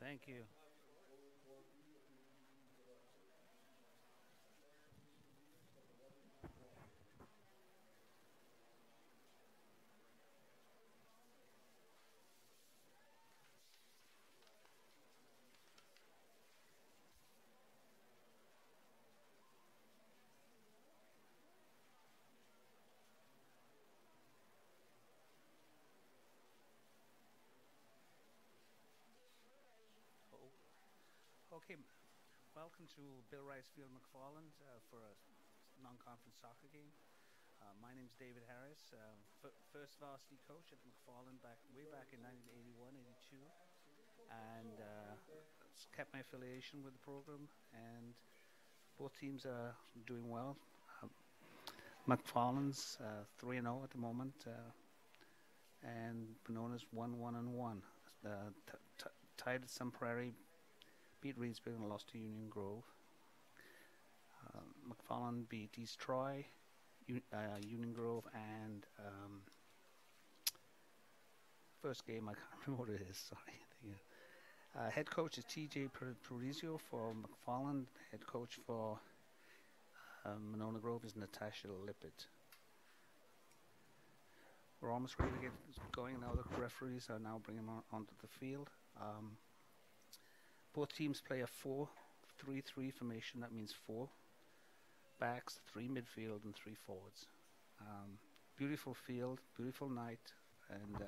Thank you. Oh, okay. Welcome to Bill Rice Field McFarland for a non-conference soccer game. My name's David Harris, first varsity coach at McFarland way back in 1981, 82, and kept my affiliation with the program. And both teams are doing well. Um, McFarland's 3-0 at the moment, and Monona's 1-1-1. Tied at Sun Prairie, beat Reedsburg and lost to Union Grove. McFarland beat East Troy, Union Grove, and first game I can't remember what it is. Sorry. Head coach is T.J. Parizio for McFarland. Head coach for Monona Grove is Natasha Lippert. We're almost ready to get going now. The referees are now bringing them onto the field. Both teams play a 4-3-3 formation. That means 4 backs, 3 midfield, and 3 forwards. Beautiful field, beautiful night, and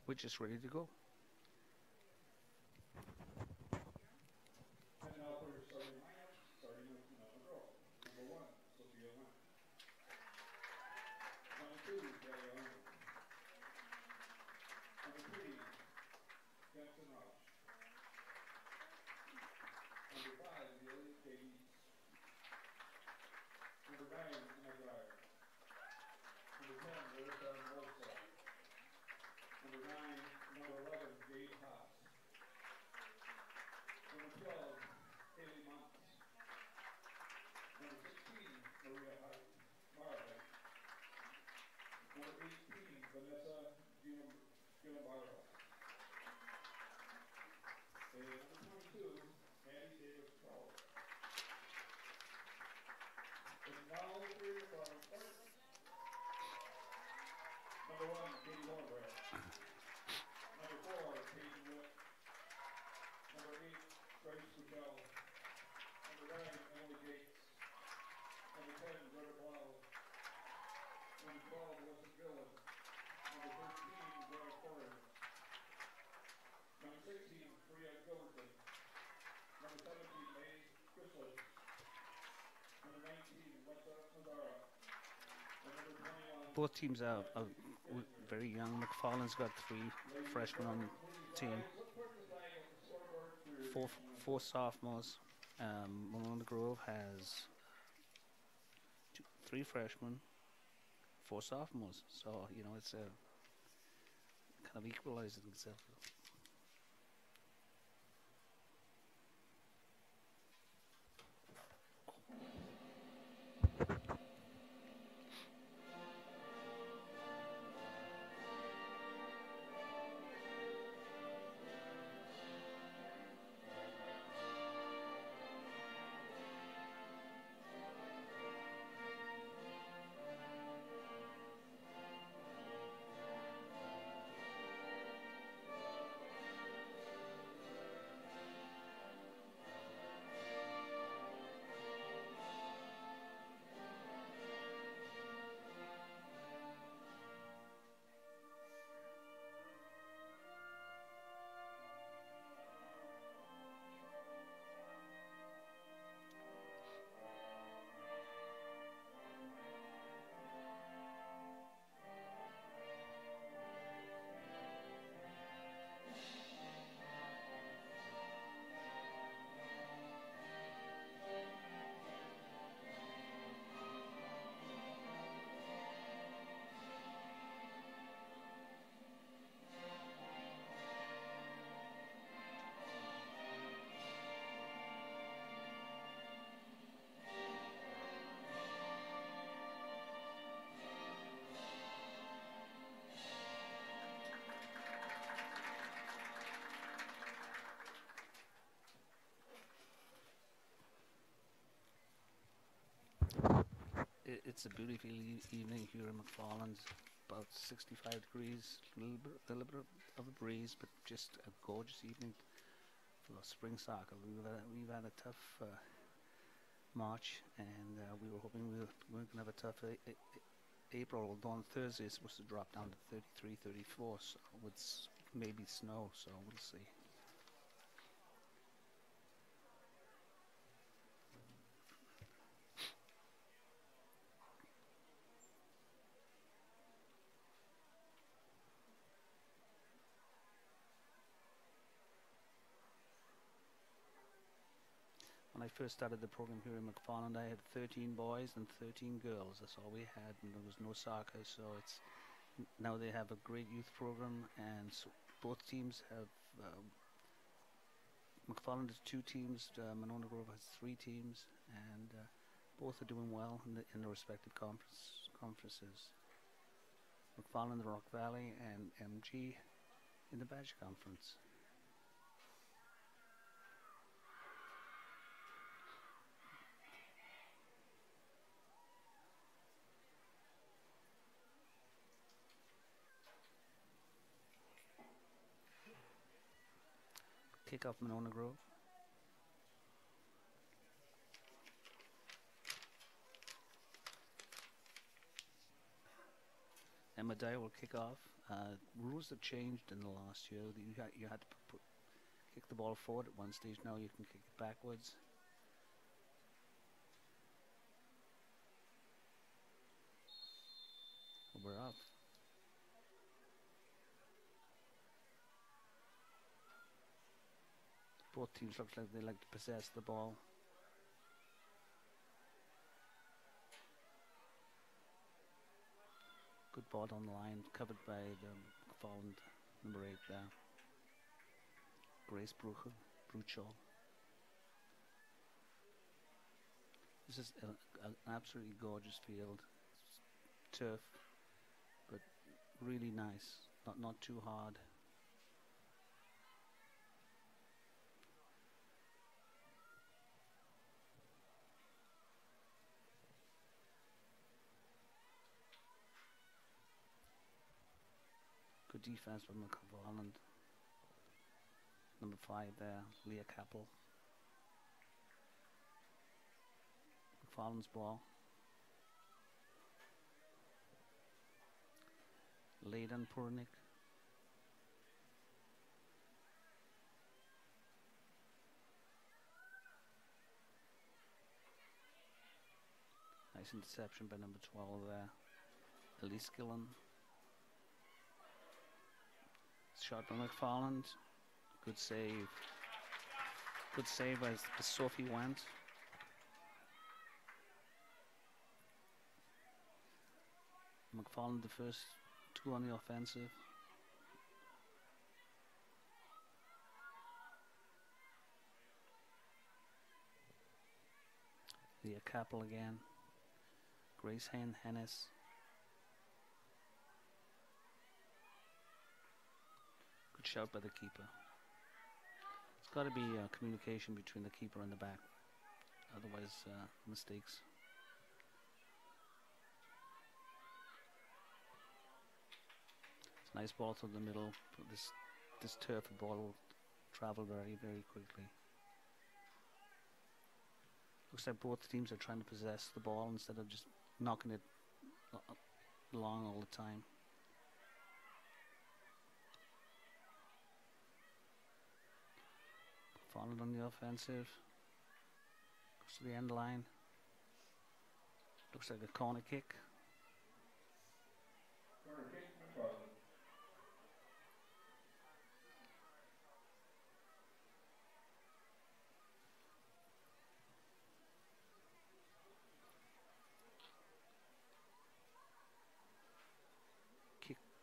we're just ready to go. And now for your starting lineup, starting with Monona Grove. Number 1, Sophia Lynn. Number 2, Gary Arnold. Number 3, Jensen Rush. Number 5, Billy Davies. Number 9, Emma Dreyer. Number 10, Larissa Rosa. Number 11, Jade Haas. Number 12, Haley Monts. Number 16, Maria Marvin. Number 18, Vanessa Gilabaro. And number 22, Maddie Davis Trower. And now for your starting start. Number 1, Katie Horvath. Number 4, Peyton Witt. Number 8, Grace Michelle. Number 9, Emily Gates. Number 10, Greta Blau. Number 12, Melissa Gillen. Number 13, Greta Corrin. Number 16, Priya Gilberton. Number 17, May Chrysler. Number 19, Wessa Nazara. And number 21, Both teams are very young. McFarland's got 3 freshmen on the team, 4 sophomores. Monona Grove has 3 freshmen, 4 sophomores. So, it's a kind of equalizing itself. It's a beautiful evening here in McFarland. About 65 degrees, a little bit of a breeze, but just a gorgeous evening for spring soccer. We've had a tough March, and we were hoping we weren't going to have a tough April. Although on Thursday it's supposed to drop down to 33, 34, so with maybe snow, so we'll see. When I first started the program here in McFarland, I had 13 boys and 13 girls. That's all we had, and there was no soccer. So now they have a great youth program, and so both teams have. McFarland has 2 teams. Monona Grove has 3 teams, and both are doing well in their respective conferences. McFarland, the Rock Valley, and MG in the Badge Conference. Kick off Monona Grove. Emma Dyer will kick off. Rules have changed in the last year. You had to kick the ball forward at one stage. Now you can kick it backwards. We're up. Both teams look like they like to possess the ball. Good ball down the line, covered by the McFarland number 8 there. Grace Bruchel. This is an absolutely gorgeous field. Turf, but really nice. Not too hard. Good defense from McFarland. Number 5 there, Leah Kappel. McFarland's ball. Leighton Purnick. Nice interception by number 12 there. Elise Gillen. Shot by McFarland. Good save. Good save as Sophie went. McFarland the first 2 on the offensive. Leah Kappel again. Grace Hennis. Good shout by the keeper. It's got to be communication between the keeper and the back. Otherwise, mistakes. It's a nice ball through the middle. This turf ball will travel very, very quickly. Looks like both teams are trying to possess the ball instead of just knocking it long all the time. Followed on the offensive. Goes to the end line. Looks like a corner kick. Corner kick, McFarland.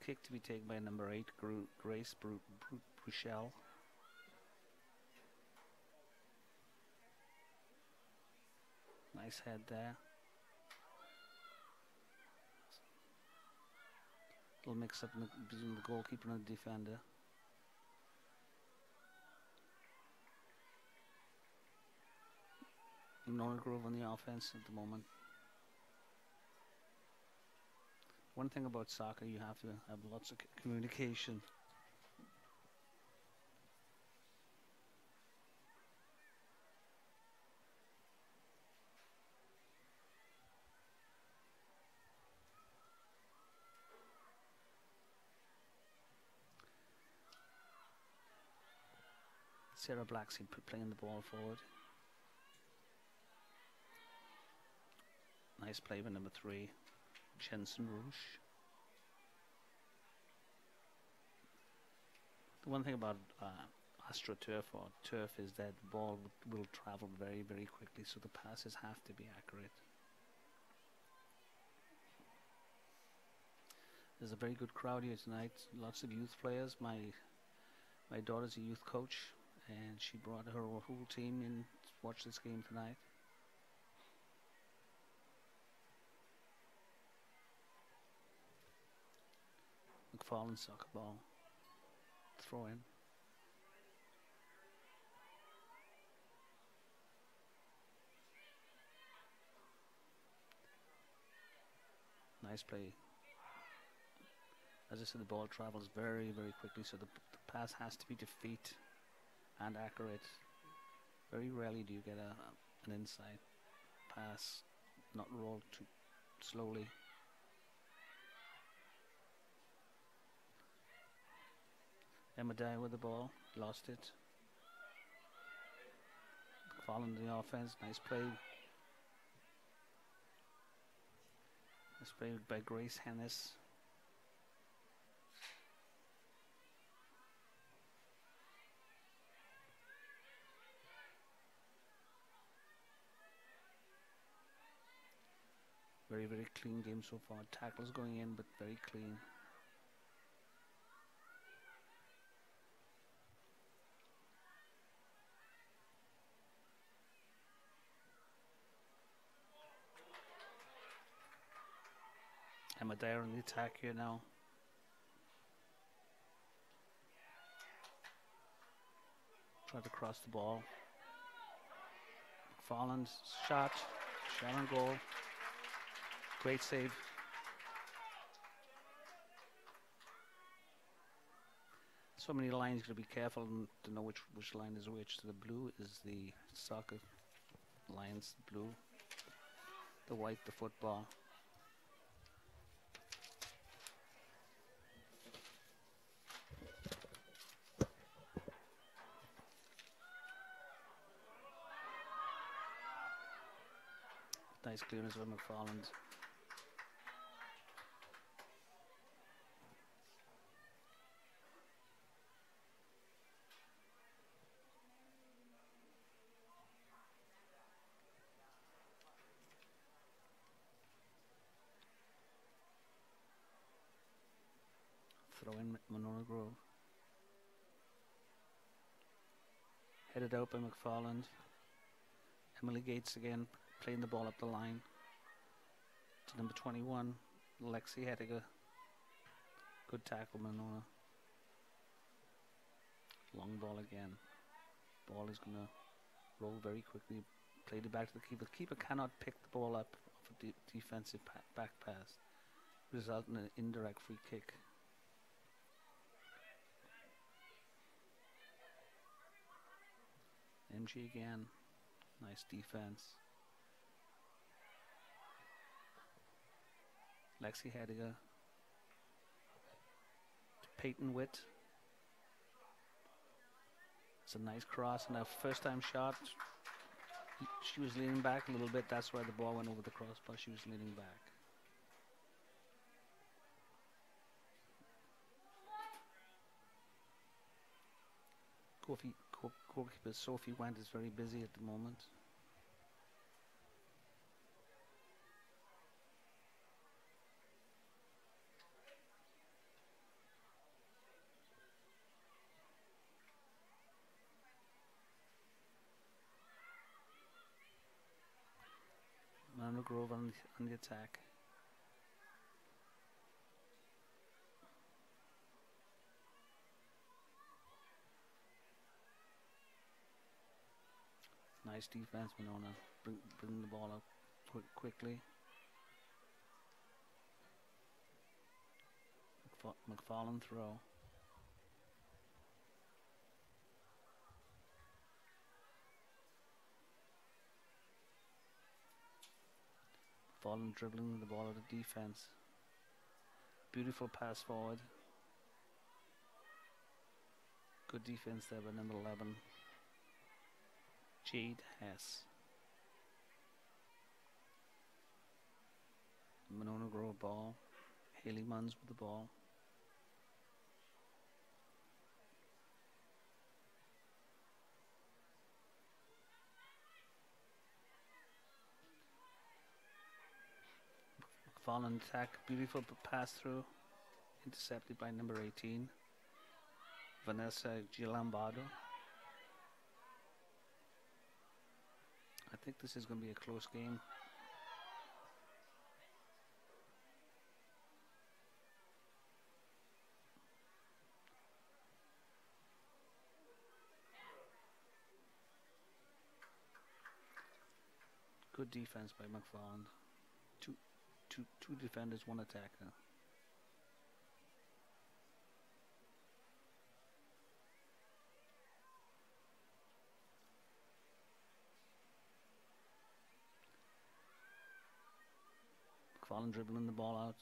Kick to be taken by number 8, Grace Bruchel. Nice head there. Little mix up between the goalkeeper and the defender. Monona Grove on the offense at the moment. One thing about soccer, you have to have lots of communication. Sarah Blacksey playing the ball forward. Nice play by number 3, Jensen Rouge. The one thing about AstroTurf or turf is that the ball will travel very, very quickly, so the passes have to be accurate. There's a very good crowd here tonight. Lots of youth players. My daughter's a youth coach, and she brought her whole team in to watch this game tonight. McFarland soccer ball. Throw in. Nice play. As I said, the ball travels very, very quickly, so the pass has to be to feet and accurate. Very rarely do you get an inside pass, not rolled too slowly. Emma Dye with the ball, lost it. Following the offense, nice play. Nice play by Grace Hennis. Very, very clean game so far. Tackles going in, but very clean. Emma Dyer on the attack here now. Tried to cross the ball. McFarland shot on goal. Great save. So many lines, you got to be careful to know which line is which. So the blue is the soccer lines, blue. The white, the football. Nice clearance by McFarland. Throw in Monona Grove. Headed out by McFarland. Emily Gates again playing the ball up the line to number 21, Lexi Hediger. Good tackle, Monona. Long ball again. Ball is going to roll very quickly. Played it back to the keeper. The keeper cannot pick the ball up off a defensive back pass, resulting in an indirect free kick. MG again. Nice defense. Lexi Hediger. Peyton Witt. It's a nice cross and a first time shot. She was leaning back a little bit. That's why the ball went over the crossbar. She was leaning back. Goalkeeper Sophie Wendt is very busy at the moment. Monona Grove on the attack. Nice defense, Monona. Bring the ball up quickly. McFarland throw. McFarland dribbling the ball out of defense. Beautiful pass forward. Good defense there by number 11. Jade Hess. Monona grow a ball. Haley Munns with the ball. McFarland attack. Beautiful pass through. Intercepted by number 18. Vanessa Gilambado. I think this is going to be a close game. Good defense by McFarland. Two defenders, one attacker. McFarland dribbling the ball out.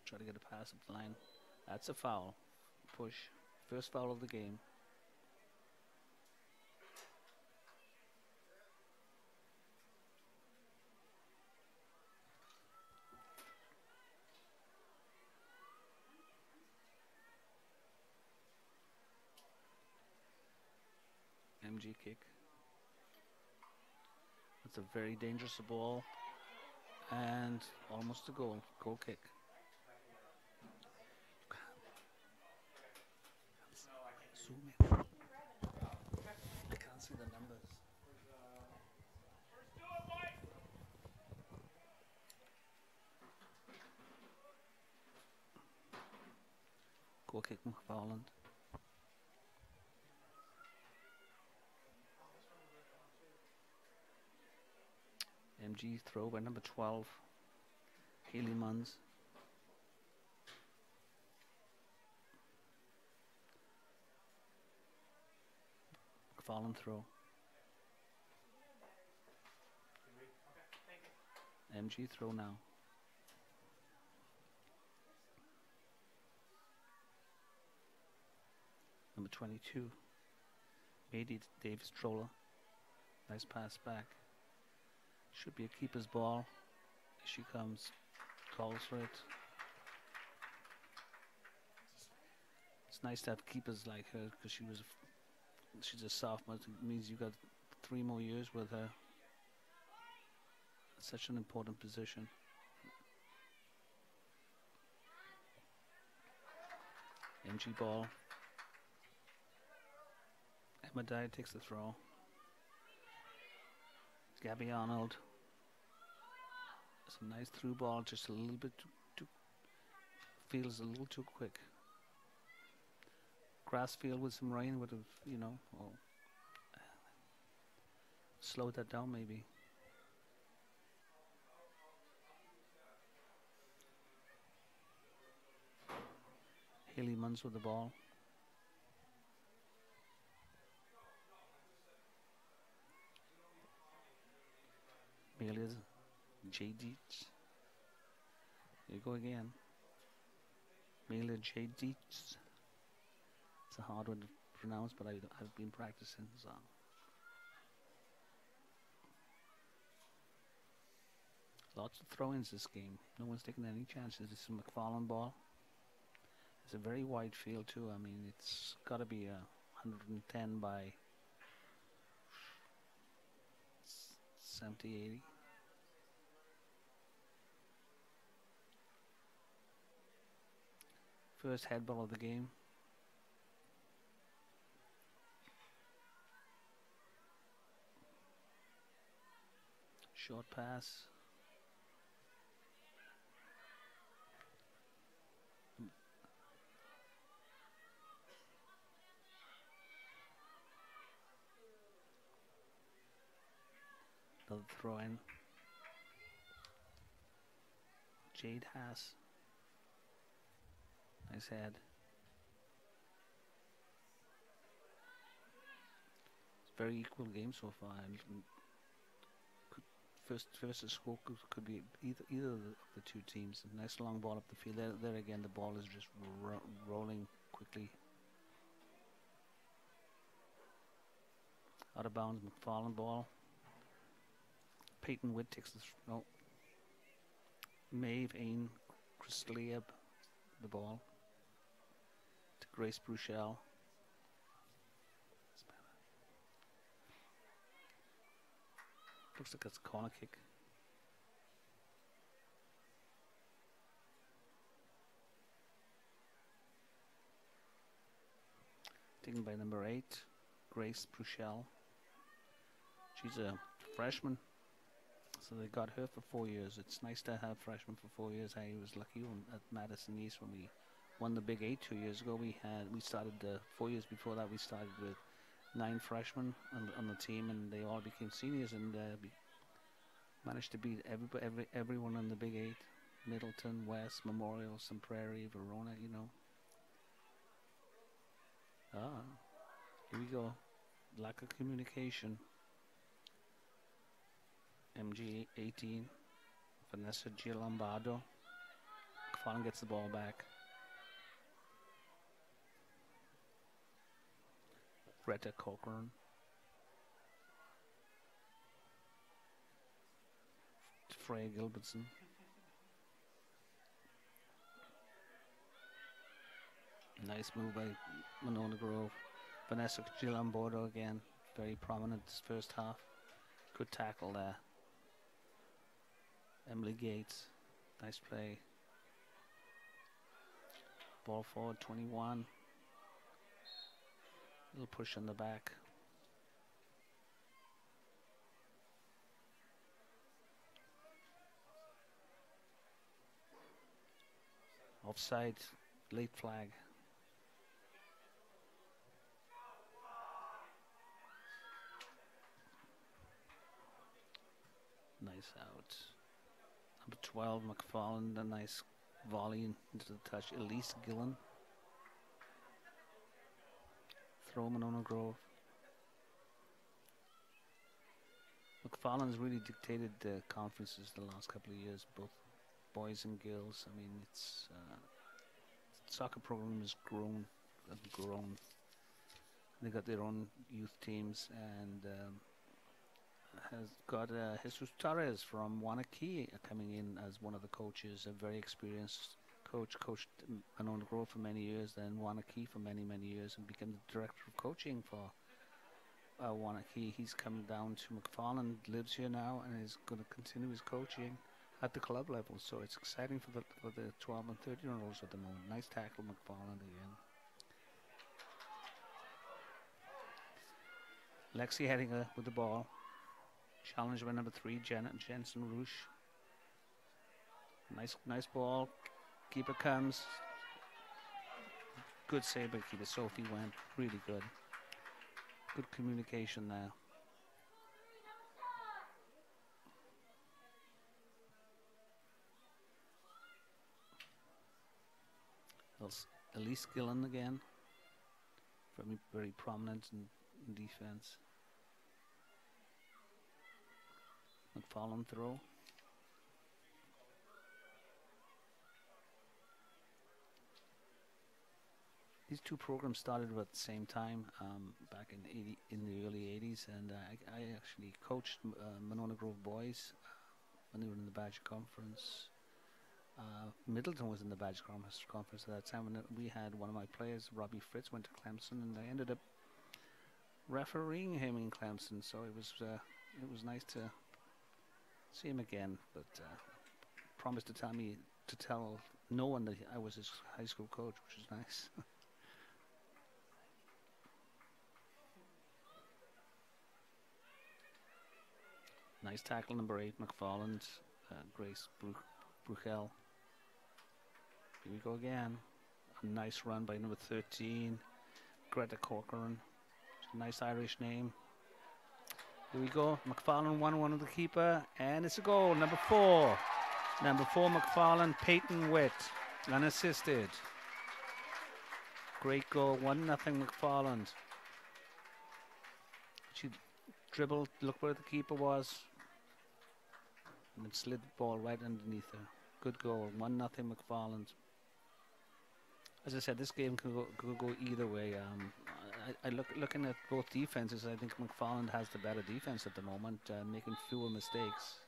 Try to get a pass up the line. That's a foul. Push. First foul of the game. MG kick. That's a very dangerous ball. And almost a goal. Goal kick. Zoom in. I can't see the numbers. Goal kick McFarland. MG throw by number 12, Haley Munns. McFarland throw. MG throw now. Number 22, Mady Davis Troller. Nice pass back. Should be a keeper's ball. Here she comes. Calls for it. It's nice to have keepers like her because she's a sophomore. It means you got 3 more years with her. It's such an important position. MG ball. Emma Dye takes the throw. Gabby Arnold. It's a nice through ball, just a little bit too feels a little too quick. Grass field with some rain would have, slowed that down maybe. Haley Munns with the ball. Amelia J. Dietz. Here you go again. Amelia J. Dietz. It's a hard one to pronounce, but I've been practicing, so. Lots of throw-ins this game. No one's taking any chances. This is a McFarland ball. It's a very wide field too. I mean, it's got to be 110 by 70, 80. First head ball of the game. Short pass. Another throw in. Jade Haas. Nice head. It's a very equal game so far. First score could be either of the two teams. A nice long ball up the field. There again, the ball is just rolling quickly. Out of bounds, McFarland ball. Peyton Witt takes the Maeve Ain Christlieb the ball to Grace Bruchel. Looks like it's a corner kick. Taken by number 8, Grace Bruchel. She's a freshman, so they got her for 4 years. It's nice to have freshmen for 4 years. I was lucky at Madison East when we won the Big 8 2 years ago. We started 4 years before that. We started with 9 freshmen on the team, and they all became seniors, and managed to beat everyone in the Big 8. Middleton, West, Memorial, Sun Prairie, Verona, you know. Here we go. Lack of communication. MG 18, Vanessa Gialombardo. McFarland gets the ball back. Greta Cochran. Freya Gilbertson. Nice move by Monona Grove. Vanessa Gialombardo again, very prominent this first half. Good tackle there. Emily Gates, nice play. Ball forward, 21. Little push on the back. Offside, late flag. Nice out. Number 12, McFarland, a nice volley into the touch. Elise Gillen. Throw Monona Grove. McFarland's really dictated the conferences the last couple of years, both boys and girls. I mean, it's soccer program has grown and grown. They got their own youth teams, and has got Jesus Torres from Wanakee coming in as one of the coaches. A very experienced coach, coached Monona Grove for many years, then Wanakee for many years, and became the director of coaching for Wanakee. He's come down to McFarland, lives here now, and is going to continue his coaching at the club level. So it's exciting for the 12 and 13-year-olds at the moment. Nice tackle, McFarland again. Lexi Hedinger with the ball. Challenged by number 3, Jensen Roosh. Nice ball. Keeper comes. Good save by keeper. Sophie went really good. Good communication there. Elise Gillen again. Very prominent in defense. McFarland throw. These two programs started at the same time back in the early 80s, and I actually coached Monona Grove boys when they were in the Badger Conference. Middleton was in the Badger Conference at that time, and we had one of my players, Robbie Fritz, went to Clemson, and I ended up refereeing him in Clemson. So it was nice to see him again, but promised to tell no one that I was his high school coach, which is nice. Nice tackle, number 8, McFarland, Grace Bruchel. Here we go again. A nice run by number 13, Greta Corcoran. Nice Irish name. Here we go. McFarland 1-1 of the keeper, and it's a goal. Number 4 McFarland, Peyton Witt, unassisted. Great goal, 1-0 McFarland. She dribbled, look where the keeper was, and then slid the ball right underneath her. Good goal, 1-0 McFarland. As I said, this game could go either way. Looking at both defenses, I think McFarland has the better defense at the moment, making fewer mistakes.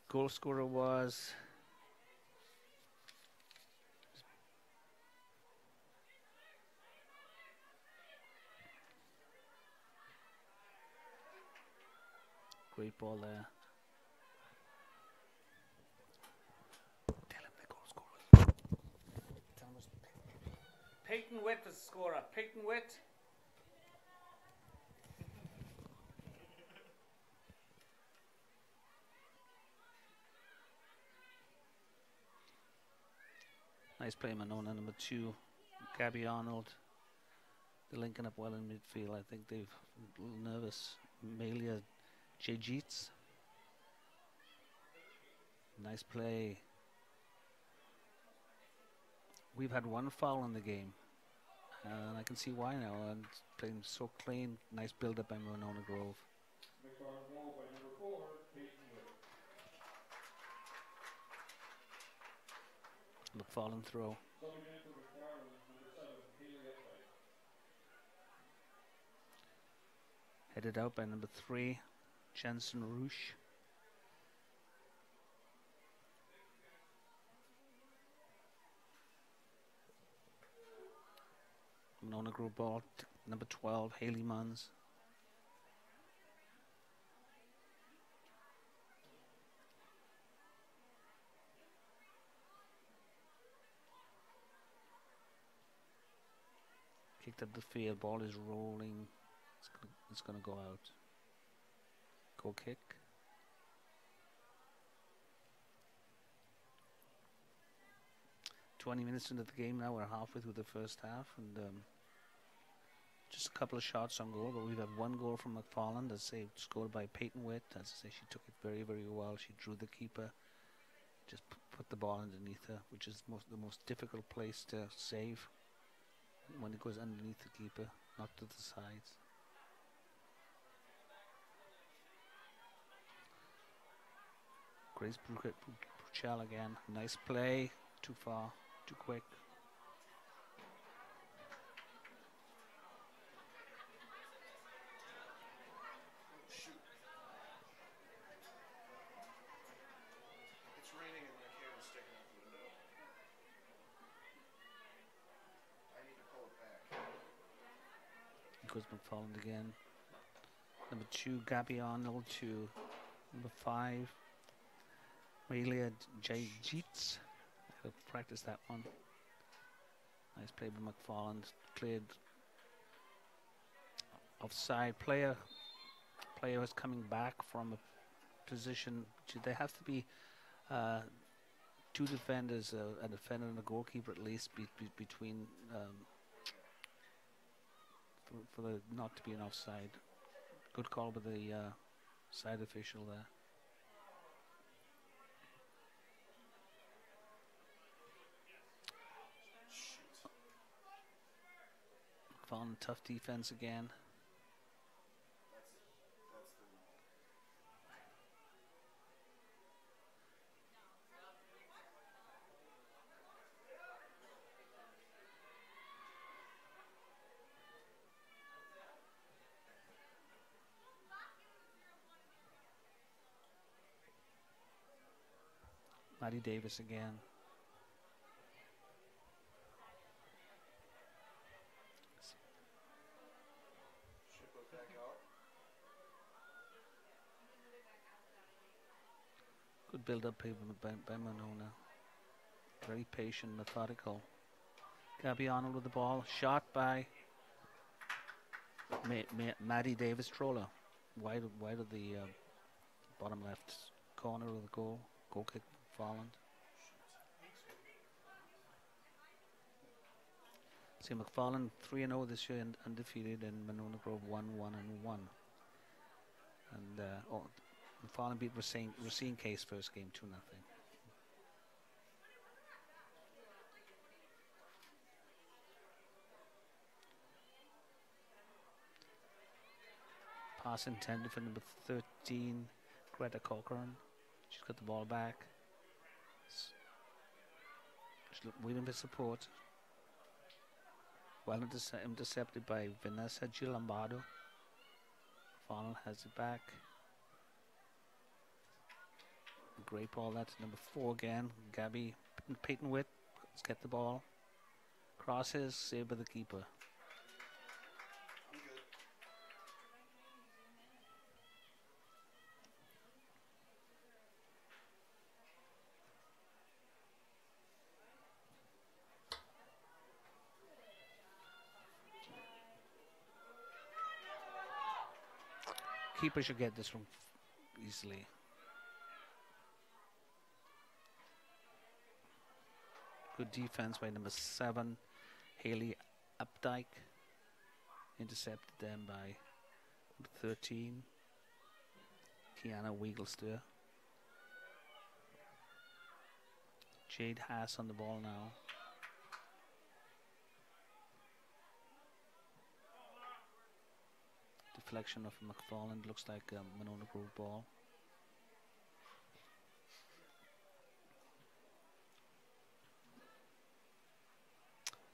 Goal scorer was great ball there. Tell him the goal scorer. Tell him Peyton Witt was the scorer. Peyton Witt. Nice play, Monona. Number 2, Gabby Arnold. They're linking up well in midfield. I think they're a little nervous. Malia Jejits. Nice play. We've had 1 foul in the game, and I can see why now. And playing so clean. Nice build up by Monona Grove. McFarland ball by number 4, Peyton Witt. McFarland throw. Subbing in for McFarland, number 7, Haley Updike. Headed out by number 3, Jensen Roosh. Monona Grove ball, number 12, Haley Munns. Kicked up the field, ball is rolling. It's gonna go out. Goal kick. "20 minutes into the game now. We're halfway through the first half, and just a couple of shots on goal. But we've had 1 goal from McFarland. As I say, scored by Peyton Witt. As I say, she took it very, very well. She drew the keeper, just put the ball underneath her, which is the most difficult place to save. When it goes underneath the keeper, not to the sides. Grace Bruchel again. Nice play. Too far. Too quick. Shoot. It's raining and my camera's sticking out the window. I need to pull it back. Goes McFarland again. Number 2, Gabby Arnold, to number 5, Malia Jejits. I'll practice that one. Nice play by McFarland. Cleared offside. Player is coming back from a position. There have to be 2 defenders, a defender and a goalkeeper at least, between for the not to be an offside. Good call by the side official there. McFarland, tough defense again. That's the Maddie Davis again. ship it back out. Good build-up play by Monona. Very patient, methodical. Gabby Arnold with the ball. Shot by Maddie Davis Troller. Wide of the bottom left corner of the goal. Goal kick for Farland. See, McFarland 3-0 this year and undefeated, and Monona Grove 1-1-1. And McFarland beat Racine Case first game 2-0. Pass intended for number 13, Greta Corcoran. She's got the ball back. She's waiting for support. Well intercepted by Vanessa Gilambado. Farnell has it back. Great ball, that's number 4 again. Gabby Peyton-Witt. Let's get the ball. Crosses, saved by the keeper. I'm good. Keeper should get this one easily. Good defense by number 7, Haley Updike. Intercepted then by number 13, Kiana Wiegelster. Jade Haas on the ball now. Deflection of McFarland, looks like a Monona Grove ball.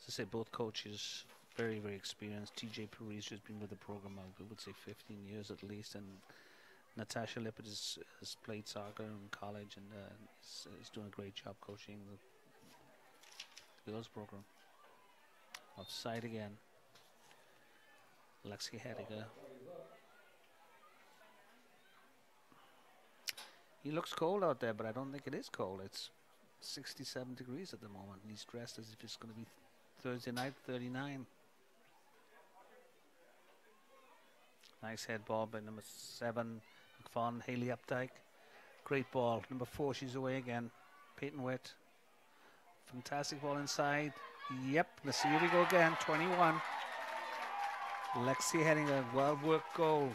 As I say, both coaches very, very experienced. TJ Paris has been with the program, I would say 15 years at least, and Natasha Lippert has played soccer in college and is doing a great job coaching the girls program. Offside again. Lexi Hediger. He looks cold out there, but I don't think it is cold. It's 67 degrees at the moment, and he's dressed as if it's going to be Thursday night, 39. Nice head ball by number 7, McFarland, Haley Updike. Great ball. Number 4, she's away again. Peyton-Witt. Fantastic ball inside. Yep, let's see, here we go again, 21. Lexi heading a well-worked goal.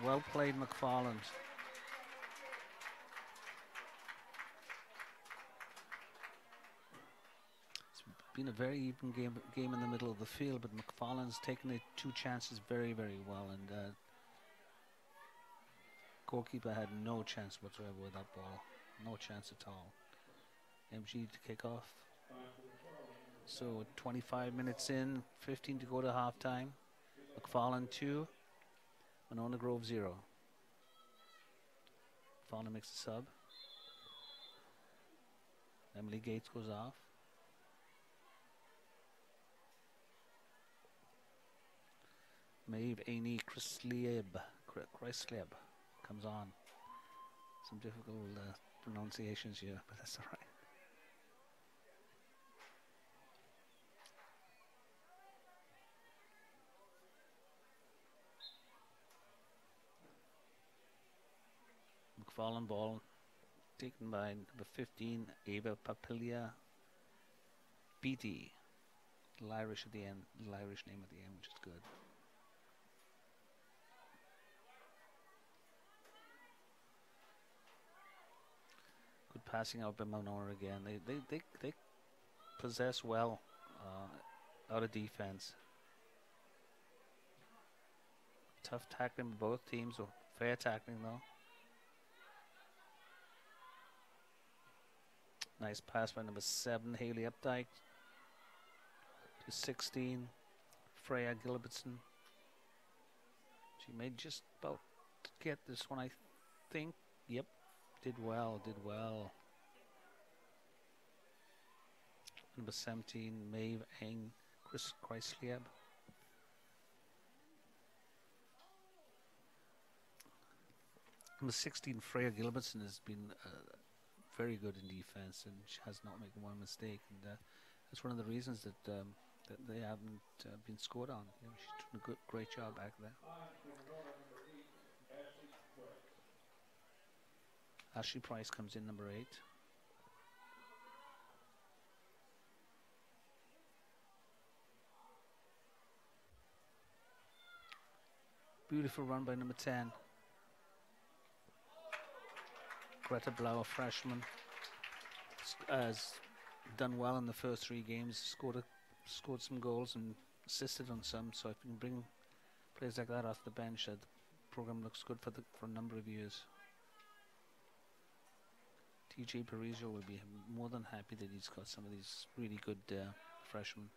Well played, McFarland. It's been a very even game in the middle of the field, but McFarland's taken it 2 chances very, very well, and goalkeeper had no chance whatsoever with that ball. No chance at all. MG to kick off. So 25 minutes in, 15 to go to halftime. McFarland 2, Monona Grove 0. McFarland makes a sub. Emily Gates goes off. Maeve Amy Chrysleb comes on. Some difficult pronunciations here, but that's all right. McFarland ball taken by number 15, Ava Papilia Beatty. Little Irish at the end, little Irish name at the end, which is good. Good passing out by Monona again. They possess well out of defense. Tough tackling by both teams, or fair tackling though. Nice pass by number 7, Haley Updike. To 16, Freya Gilbertson. She may just about get this one, I think. Yep, did well. Number 17, Maeve Eng Chrysleb. Number 16, Freya Gilbertson has been very good in defense, and she has not made one mistake, and that's one of the reasons that that they haven't been scored on. You know, she's doing a great job back there. Ashley Price comes in, number 8. Beautiful run by number 10. Greta Blau, a freshman, has done well in the first 3 games. Scored some goals and assisted on some. So if you can bring players like that off the bench, the program looks good for a number of years. TJ Parisio will be more than happy that he's got some of these really good freshmen.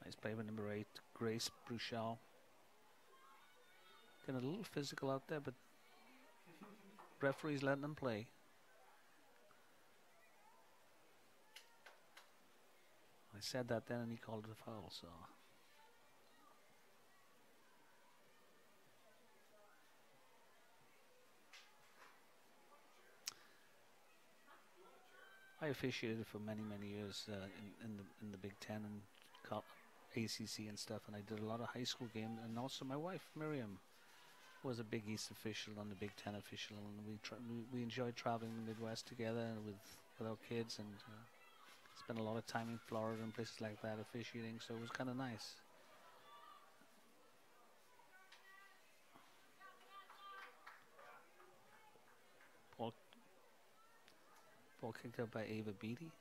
Nice play by number 8, Grace Bruchal. Getting a little physical out there, but referee's letting them play. I said that then and he called it a foul, so. I officiated for many years in the Big Ten and ACC and stuff, and I did a lot of high school games. And also my wife Miriam was a Big East official and a Big Ten official, and we enjoyed traveling the Midwest together with our kids, and spent a lot of time in Florida and places like that officiating. So it was kind of nice. Ball kicked out by Ava Beatty.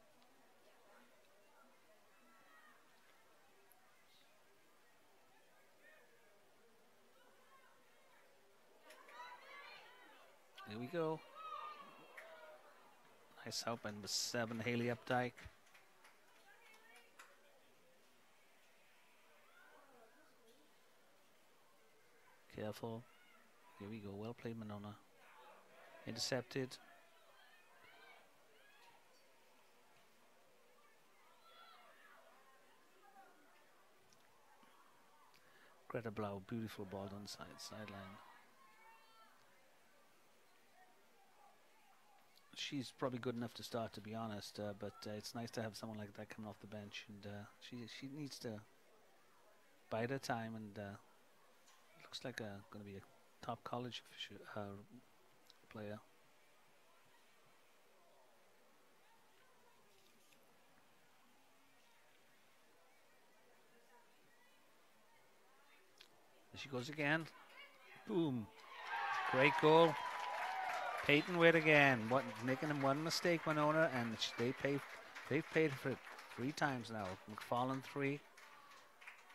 Here we go. Nice help by number 7, Haley Updike. Careful. Here we go. Well played, Monona. Intercepted. Greta Blau, beautiful ball on the sideline. She's probably good enough to start, to be honest, but it's nice to have someone like that coming off the bench, and she needs to bide her time, and looks like going to be a top college player. There she goes again. Boom. Great goal. Peyton Witt again, making them one mistake, Monona, and they've paid for it 3 times now. McFarland 3,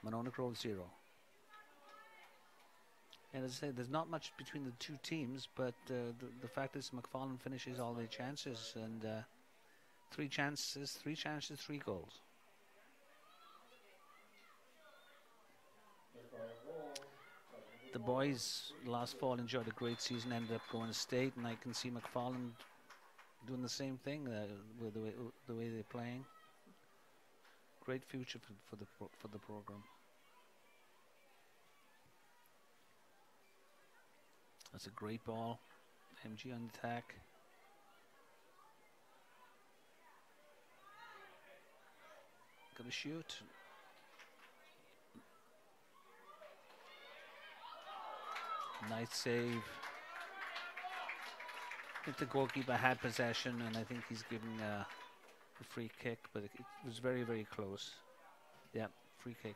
Monona Grove 0. And as I say, there's not much between the 2 teams, but the fact is McFarland finishes all their chances, and 3 chances, 3 goals. The boys last fall enjoyed a great season, ended up going to state, and I can see McFarland doing the same thing with the way they're playing. Great future for the program. That's a great ball. MG on attack. Gonna shoot. Nice save. I think the goalkeeper had possession, and I think he's giving a free kick, but it was very close. Yeah, free kick.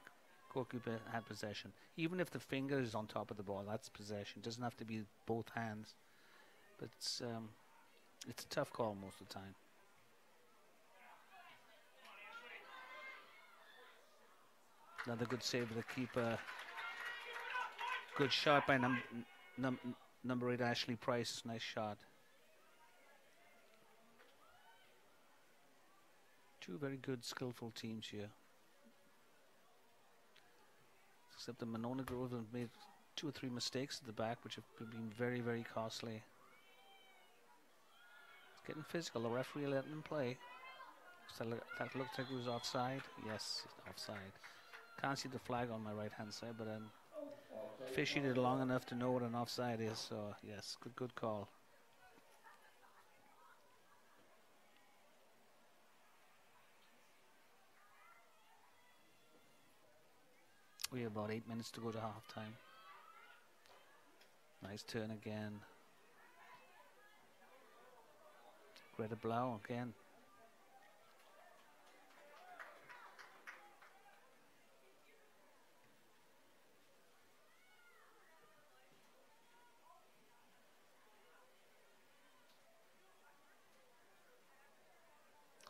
Goalkeeper had possession. Even if the finger is on top of the ball, that's possession. It doesn't have to be both hands. But it's a tough call most of the time. Another good save of the keeper. Good shot by number 8, Ashley Price. Nice shot. 2 very good, skillful teams here. Except the Monona Grove have made 2 or 3 mistakes at the back, which have been very costly. It's getting physical. The referee letting them play. That looked like it was offside. Yes, offside. Can't see the flag on my right-hand side, but I'm fishing it long enough to know what an offside is. So yes, good call. We have about 8 minutes to go to halftime. Nice turn again. Greta Blau again.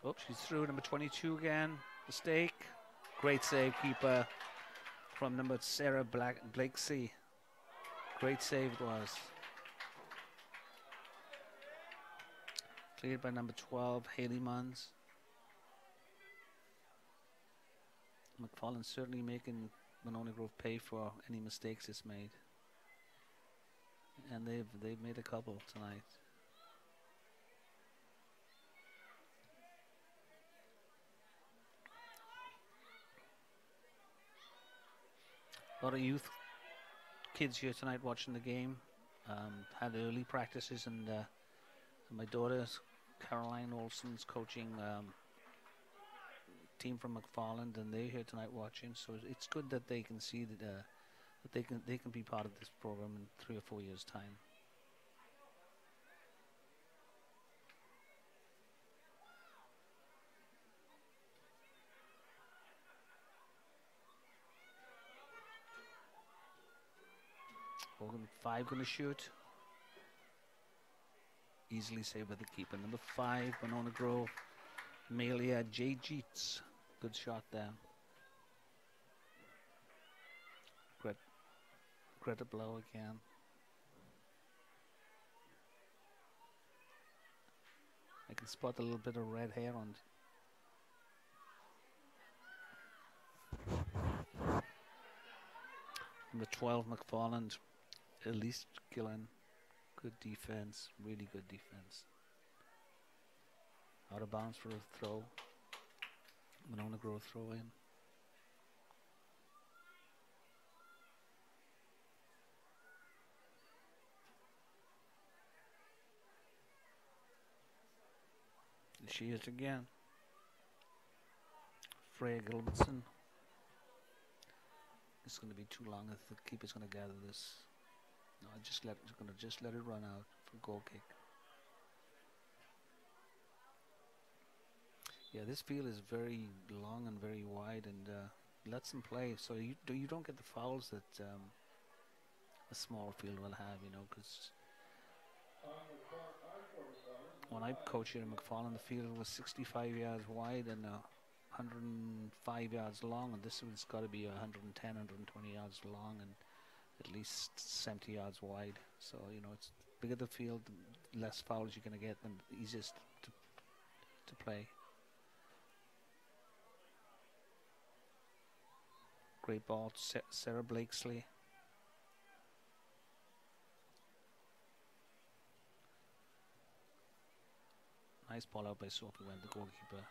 Oops, she's through. Number 22 again. Mistake. Great save, keeper from number Sarah Blakesy. Great save it was. Cleared by number 12, Haley Munns. McFarland certainly making Monona Grove pay for any mistakes it's made. And they've made a couple tonight. A lot of youth kids here tonight watching the game. Had early practices, and my daughter Caroline Olsen's coaching team from McFarland, and they're here tonight watching. So it's good that they can see that they can be part of this program in 3 or 4 years' time. Hogan 5 going to shoot. Easily saved by the keeper. Number 5, Monona Grove, Amelia J. Jeets. Good shot there. Greta Blow again. I can spot a little bit of red hair on. Number 12, McFarland, Elise Gillen. Good defense, really good defense. Out of bounds for a throw. Monona Grove throw in. And she is again. Freya Gilbertson. It's going to be too long if the keeper's going to gather this. No, going to just let it run out for goal kick. Yeah, this field is very long and very wide, and lets them play. So you don't get the fouls that a small field will have, you know, because when I coached here in McFarland, the field was 65 yards wide and 105 yards long, and this one's got to be 110, 120 yards long and at least 70 yards wide. So, you know, it's bigger the field, the less fouls you're going to get, and the easiest to play. Great ball, Sarah Blakesley. Nice ball out by Sophie Webb, the goalkeeper.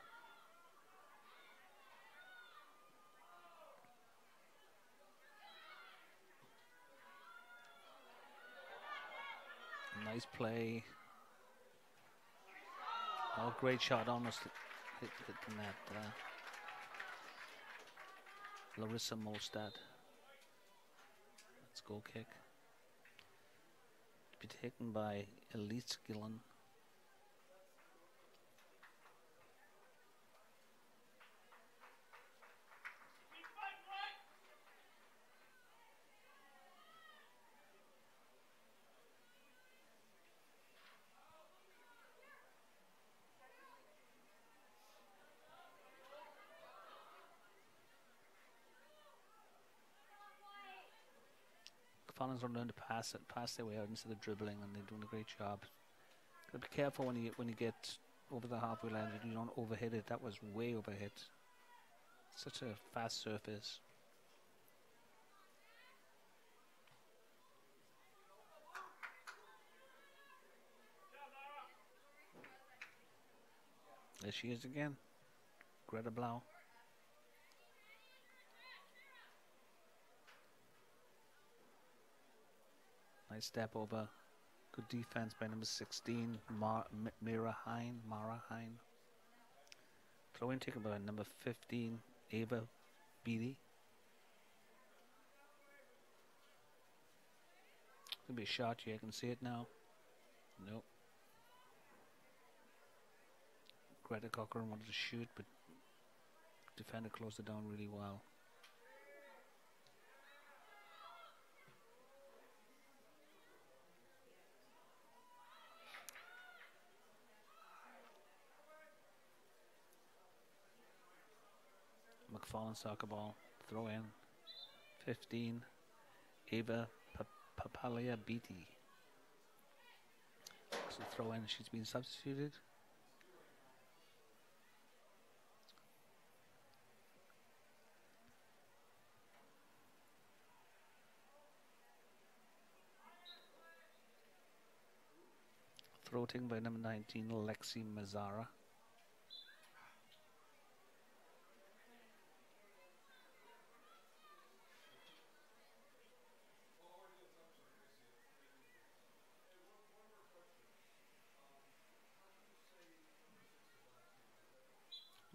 Nice play. Oh, great shot, almost hit the net. Larissa Molstad. Let's go kick. To be taken by Elise Gillen. Fallon's going to learn to pass their way out instead of dribbling, and they're doing a great job. Got to be careful when you get over the halfway line that you don't overhit it. That was way overhit. Such a fast surface. There she is again, Greta Blau. Nice step over. Good defense by number 16, Mara Hine. Throw in taken by number 15, Ava Beatty. Gonna be a shot here. I can see it now. Nope. Greta Cochran wanted to shoot, but defender closed it down really well. McFarland soccer ball, throw in, 15, Ava Papalia Beatty. So throw in, she's been substituted. Throw-in by number 19, Lexi Mazzara.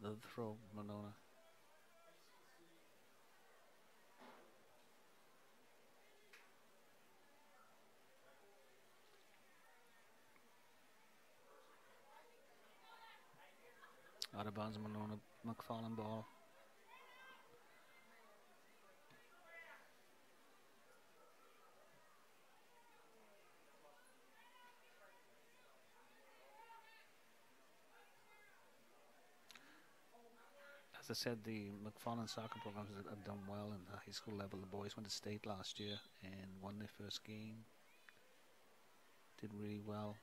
The throw, Monona. Out of bounds, Monona, McFarland ball. As I said, the McFarland soccer programs have done well in the high school level. The boys went to state last year and won their first game. Did really well.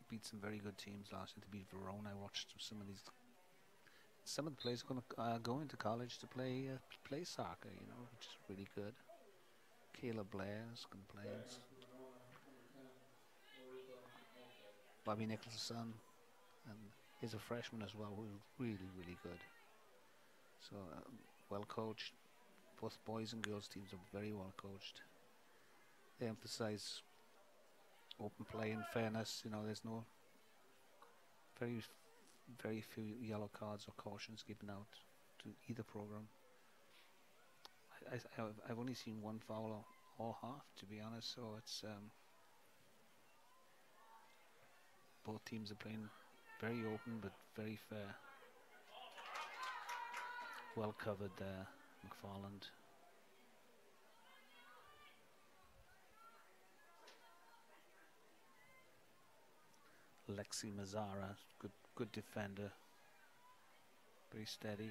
Beat some very good teams last year. To beat Verona, I watched some of these. Some of the players are going to go into college to play soccer, you know, which is really good. Kayla Blair's going to play. Bobby Nichols' son, and he's a freshman as well, who's really, really good. So well coached. Both boys and girls teams are very well coached. They emphasize open play and fairness. You know, there's no very few yellow cards or cautions given out to either program. I've only seen one foul all half, to be honest. So it's both teams are playing very open but very fair. Well covered there, McFarland. Lexi Mazzara, good defender, very steady.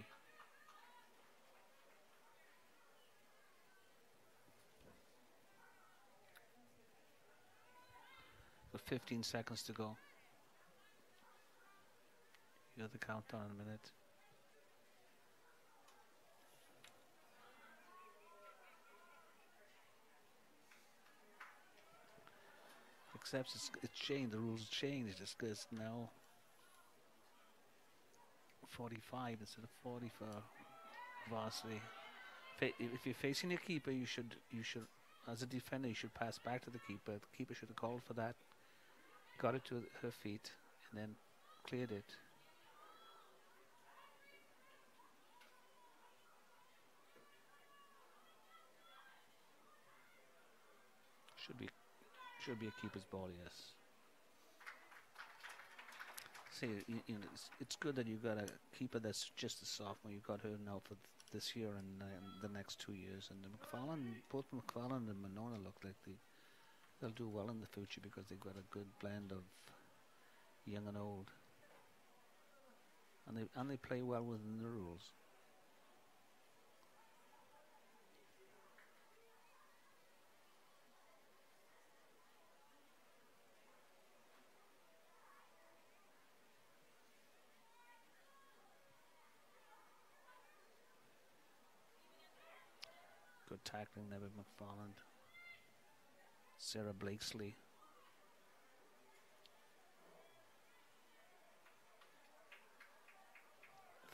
Got 15 seconds to go. You got the countdown in a minute. Except it's changed. The rules changed. It's because now 45 instead of 40 for varsity. If you're facing your keeper, you should, as a defender, you should pass back to the keeper. The keeper should have called for that, got it to her feet, and then cleared it. Should be a keeper's ball, yes. See, it's good that you got a keeper that's just a sophomore. You got her now for this year and the next 2 years. And both McFarland and Monona look like they'll do well in the future because they've got a good blend of young and old, and they play well within the rules. Good tackling there by McFarland. Sarah Blakesley.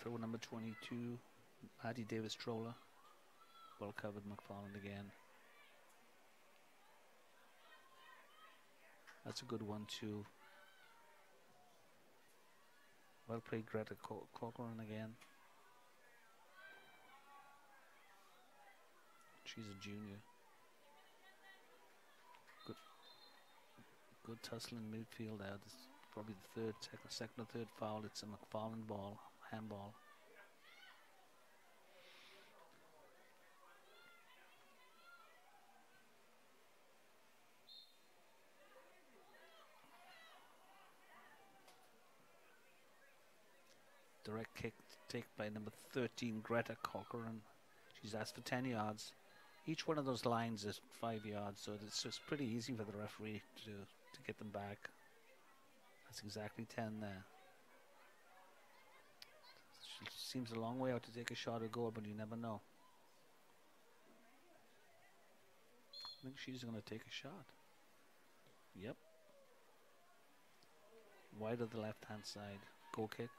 Throw number 22, Addie Davis Troller. Well covered, McFarland again. That's a good one too. Well played, Greta Corcoran again. She's a junior. good tussle in midfield there. This is probably the second or third foul. It's a McFarland ball, handball. Direct kick take by number 13, Greta Corcoran. She's asked for 10 yards. Each one of those lines is 5 yards, so it's just pretty easy for the referee to get them back. That's exactly 10 there. She seems a long way out to take a shot at goal, but you never know. I think she's going to take a shot. Yep. Wide of the left-hand side. Goal kick.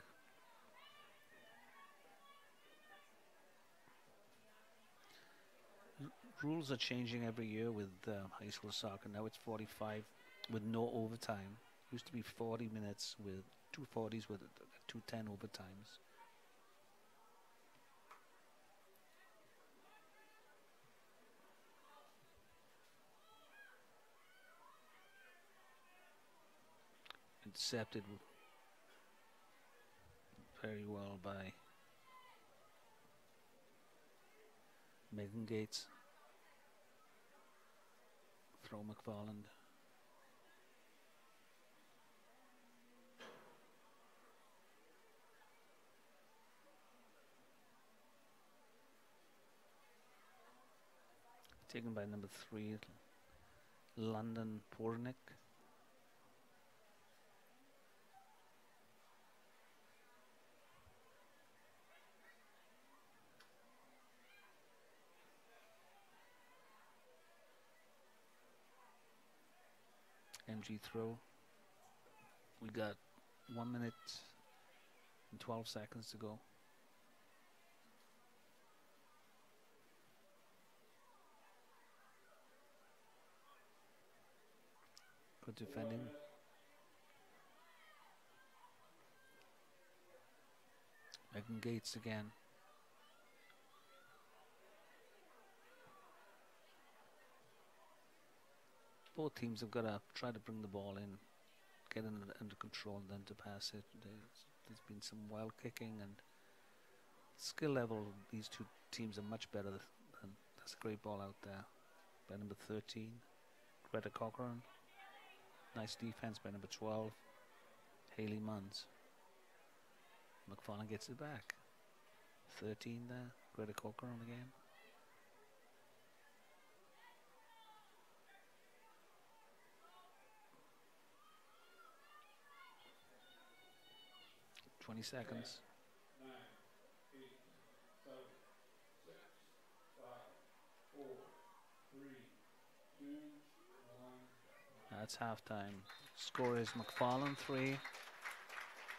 Rules are changing every year with high school soccer. Now it's 45 with no overtime. Used to be 40 minutes with 2 40s with 2 10 overtimes. Intercepted very well by Megan Gates. Throw McFarland. Taken by number 3, London Pornick. MG throw. We got 1 minute and 12 seconds to go. Good defending. Megan Gates again. Both teams have got to try to bring the ball in, get it under control, and then to pass it. There's been some wild kicking, and skill level, these two teams are much better. And that's a great ball out there by number 13, Greta Corcoran. Nice defense by number 12, Haley Munns. McFarland gets it back. 13 there, Greta Corcoran again. Twenty seconds. 9, 8, 7, 6, 5, 4, 3, 2, 1. That's halftime. Score is McFarland 3,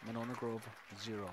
Monona Grove 0.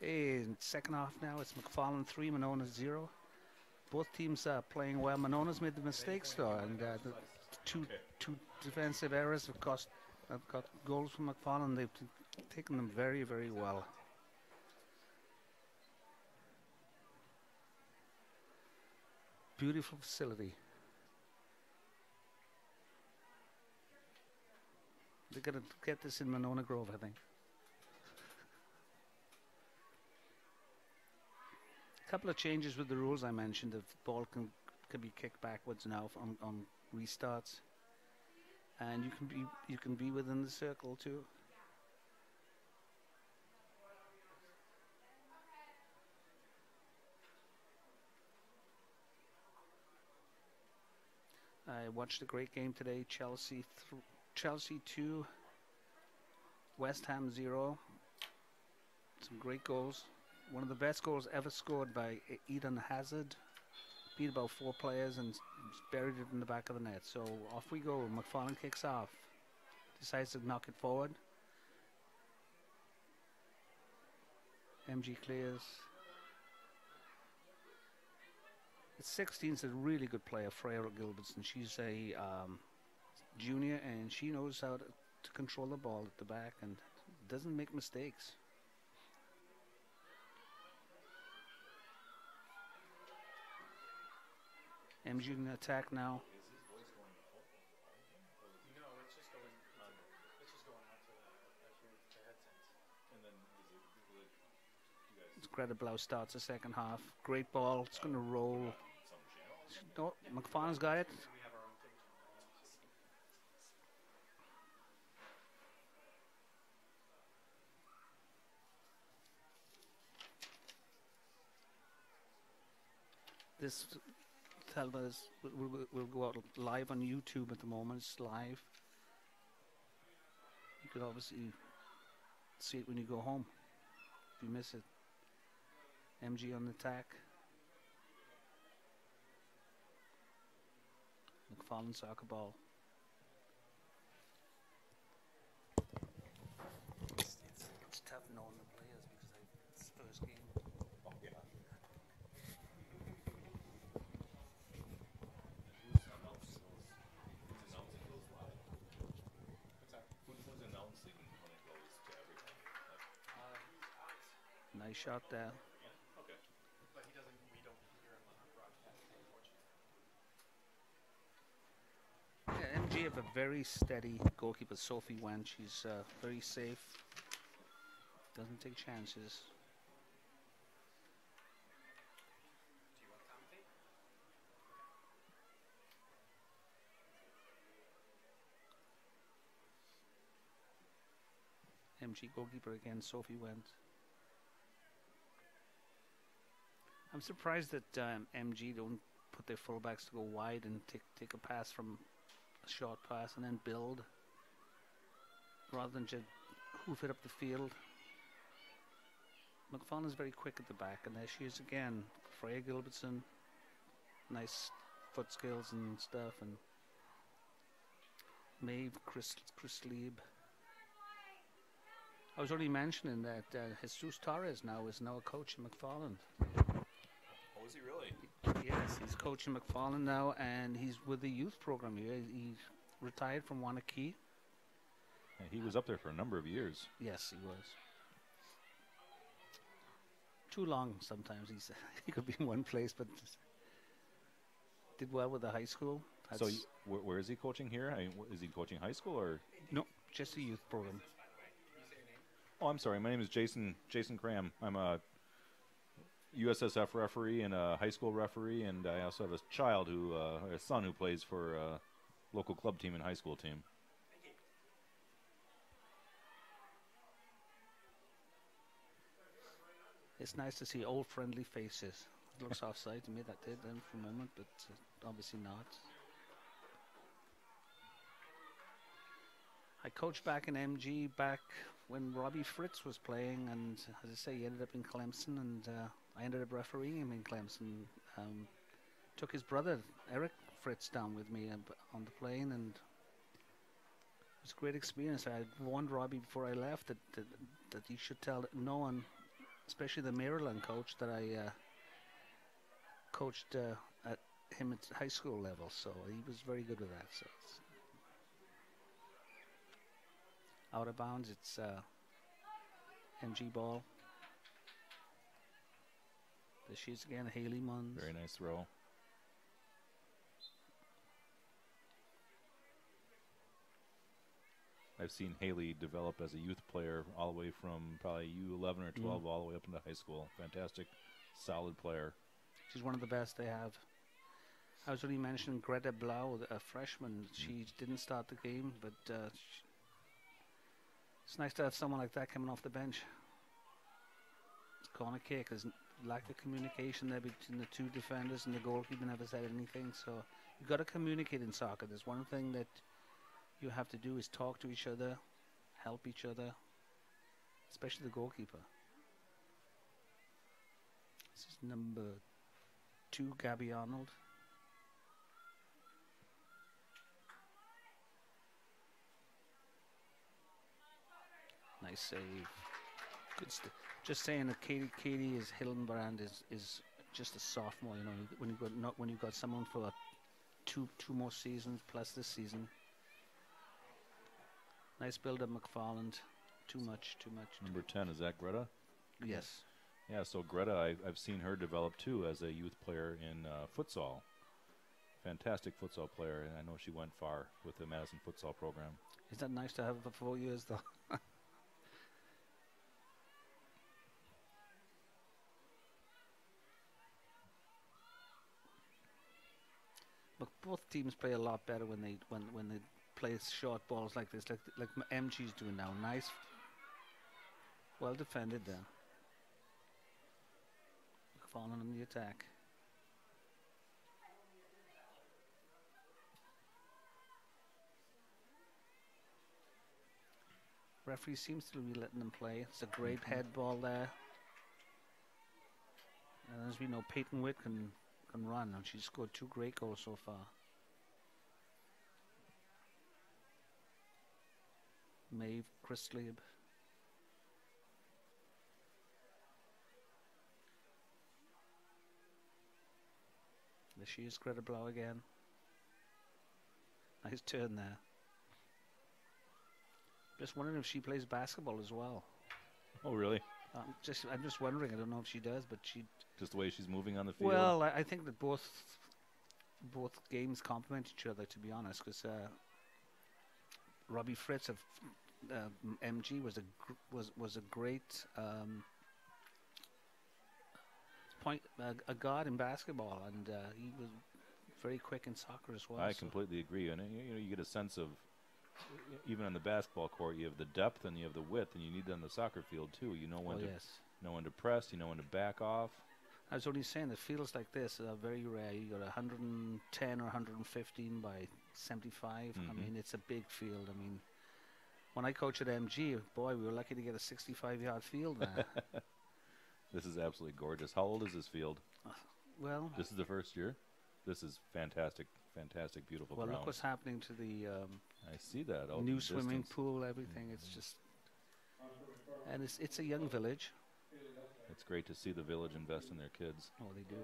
Okay, second half now. It's McFarland 3, Monona 0. Both teams are playing well. Monona's made the mistakes though, and the two defensive errors have got goals from McFarland. They've taken them very, very well. Beautiful facility. They're going to get this in Monona Grove, I think. A couple of changes with the rules I mentioned. The ball can be kicked backwards now on restarts, and you can be within the circle too. I watched a great game today. Chelsea 2, West Ham 0. Some great goals. One of the best goals ever scored by Eden Hazard. Beat about 4 players and buried it in the back of the net. So off we go. McFarland kicks off. Decides to knock it forward. MG clears. At 16 is a really good player, Freya Gilbertson. She's a junior, and she knows how to control the ball at the back and doesn't make mistakes. MG in attack now. No, it's just going on. It's just going on to the headset. And then you guys. Greta Blau starts the second half. Great ball. It's going to roll. No, McFarland's got it. We have our own thing. This tell us we'll go out live on YouTube at the moment. It's live. You could obviously see it when you go home if you miss it. MG on the attack. McFarland soccer ball. It's tough knowing the players because it's the first game. Oh, yeah. Who's announcing when it goes to everyone? Nice shot there. Okay. But we don't hear him on our broadcast, unfortunately. Yeah, MG have a very steady goalkeeper, Sophie Wen. She's very safe. Doesn't take chances. Do you want to commentate? MG goalkeeper again, Sophie Wendt. I'm surprised that MG don't put their fullbacks to go wide and take a pass from a short pass and then build, rather than just hoof it up the field. McFarland is very quick at the back, and there she is again. Freya Gilbertson, nice foot skills and stuff, and Maeve Chris Lieb. I was already mentioning that Jesus Torres is now a coach in McFarland. Oh, is he really? Yes, he's coaching McFarland now, and he's with the youth program here. He retired from Wanakee. Yeah, he was up there for a number of years. Yes, he was. Too long sometimes. He could be in one place, but did well with the high school. So where is he coaching here? Is he coaching high school or? No, just a youth program. Oh, I'm sorry. My name is Jason Cram. I'm a USSF referee and a high school referee, and I also have a son who plays for a local club team and high school team. It's nice to see old friendly faces. It looks offside to me, that did then for a moment, but obviously not. I coached back in MG back when Robbie Fritz was playing, and as I say, he ended up in Clemson, and I ended up refereeing him in Clemson. Took his brother, Eric Fritz, down with me on the plane, and it was a great experience. I warned Robbie before I left that he should tell no one especially the Maryland coach that I coached at him at high school level. So he was very good with that. So it's out of bounds. It's MG ball. There she is again, Haley Munns. Very nice throw. I've seen Haley develop as a youth player all the way from probably U11 or 12 all the way up into high school. Fantastic, solid player. She's one of the best they have. I was only mentioning Greta Blau, a freshman. She didn't start the game, but it's nice to have someone like that coming off the bench. It's corner kick. There's lack of communication there between the two defenders, and the goalkeeper never said anything. So you've got to communicate in soccer. There's one thing that you have to do is talk to each other, help each other, especially the goalkeeper. This is number 2, Gabby Arnold. Nice save. Good just saying that Katie is Hildenbrand is just a sophomore. You know, when you've got someone for two more seasons plus this season. Nice build up, McFarland. Too much. Number 10, is that Greta? Yes. Yeah, so Greta, I've seen her develop too as a youth player in futsal. Fantastic futsal player, and I know she went far with the Madison futsal program. Is that nice to have for 4 years, though? But both teams play a lot better when they play short balls like this, like MG's doing now. Nice, well defended there. Falling on the attack. Referee seems to be letting them play. It's a great head ball there. And as we know, Peyton Witt can run, and she's scored 2 great goals so far. Maeve Christleb. There she is, Greta Blau again. Nice turn there. Just wondering if she plays basketball as well. Oh, really? I'm just wondering. I don't know if she does, but she. Just the way she's moving on the field. Well, I think that both games complement each other. To be honest, because Robbie Fritz of MG was a great a guard in basketball, and he was very quick in soccer as well. I completely agree, and you get a sense of, even on the basketball court, you have the depth and you have the width, and you need that on the soccer field too. You know when know when to press, you know when to back off. I was only saying that fields like this are very rare. You got 110 or 115 by 75. I mean, it's a big field. I mean, when I coached at MG, boy, we were lucky to get a 65-yard field there. This is absolutely gorgeous. How old is this field? Well, this is the first year. This is fantastic, beautiful. Well, ground. look what's happening to the I see that new swimming pool, everything. It's just, and it's a young village. It's great to see the village invest in their kids. Oh, they do.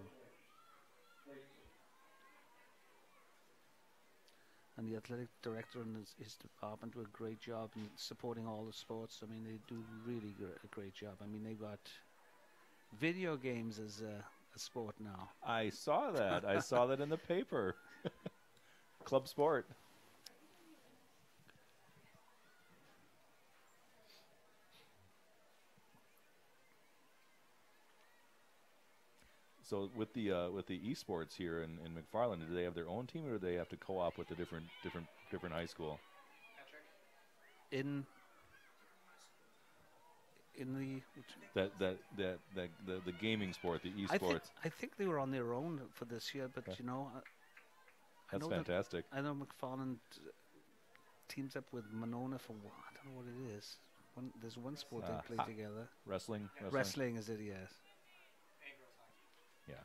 And the athletic director and his department do a great job in supporting all the sports. I mean, they do really a great job. I mean, they've got video games as a sport now. I saw that. I saw that in the paper. Club sport. So with the esports here in McFarland, do they have their own team, or do they have to co-op with the different high school? In the gaming sport, the esports. I think they were on their own for this year, but you know, that's fantastic. I know McFarland teams up with Monona for I don't know what it is. There's one sport they play together. Wrestling. Wrestling is it? Yes. Yeah.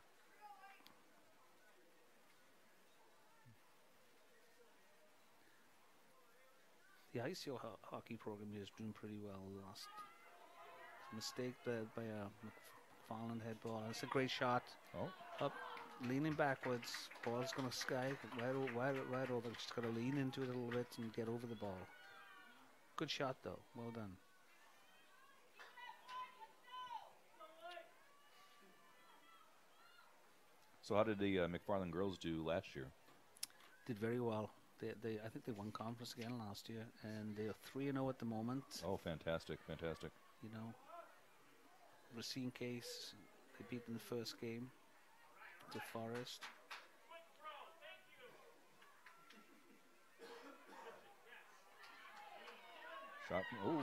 The ICO hockey program here is doing pretty well. Mistake by a McFarland head ball. That's a great shot. Oh, Up, leaning backwards. Ball's going to sky right over. Just got to lean into it a little bit and get over the ball. Good shot, though. Well done. so how did the McFarland girls do last year? Did very well. I think they won conference again last year, and they are 3-0 at the moment. Oh, fantastic, fantastic. You know, Racine Case, they beat in the first game to Forest. Shot. Oh,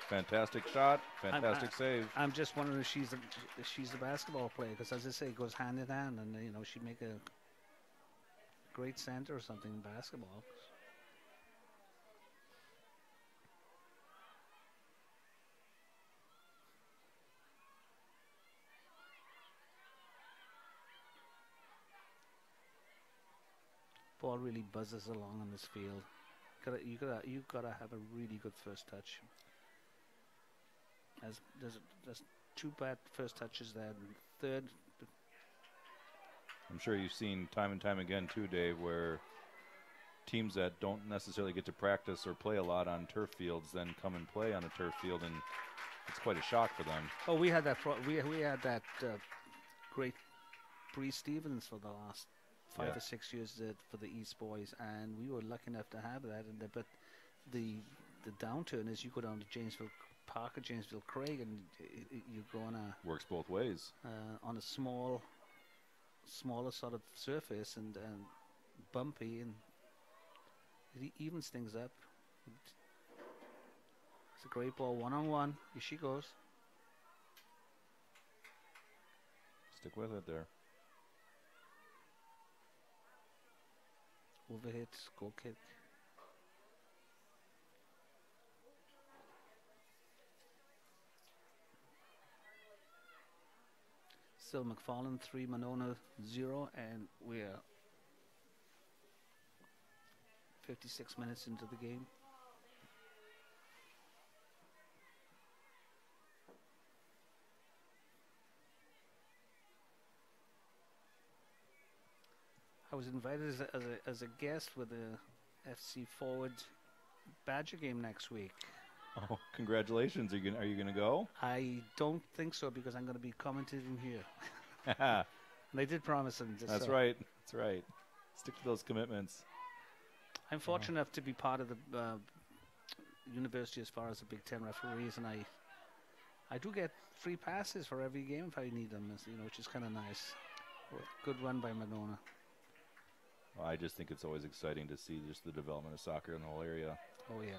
fantastic shot, fantastic save. I'm just wondering if she's a basketball player, because as I say, it goes hand in hand, and you know, she'd make a great center or something in basketball. Ball really buzzes along on this field. You gotta have a really good first touch. As there's two bad first touches there. And third, I'm sure you've seen time and time again too, Dave, where teams that don't necessarily get to practice or play a lot on turf fields then come and play on a turf field, and it's quite a shock for them. oh, we had that. We had that great Bree Stevens for the last 5 or 6 years for the East Boys, and we were lucky enough to have that. And but the downturn is you go down to Janesville Park or Janesville Craig, and you're going Works both ways. on a smaller sort of surface and bumpy, and it evens things up. It's a great ball, 1-on-1. Here she goes. Stick with it there. Overhit, goal kick. Still McFarland 3, Monona 0, and we're 56 minutes into the game. I was invited as a guest with the FC Forward Badger game next week. Oh, congratulations! Are you gonna go? I don't think so, because I'm going to be commentating here. They did promise them. That's right. That's right. Stick to those commitments. I'm fortunate enough to be part of the university as far as the Big Ten referees, and I do get free passes for every game if I need them, you know, which is kind of nice. Good run by Monona. Well, I just think it's always exciting to see just the development of soccer in the whole area. Oh yeah.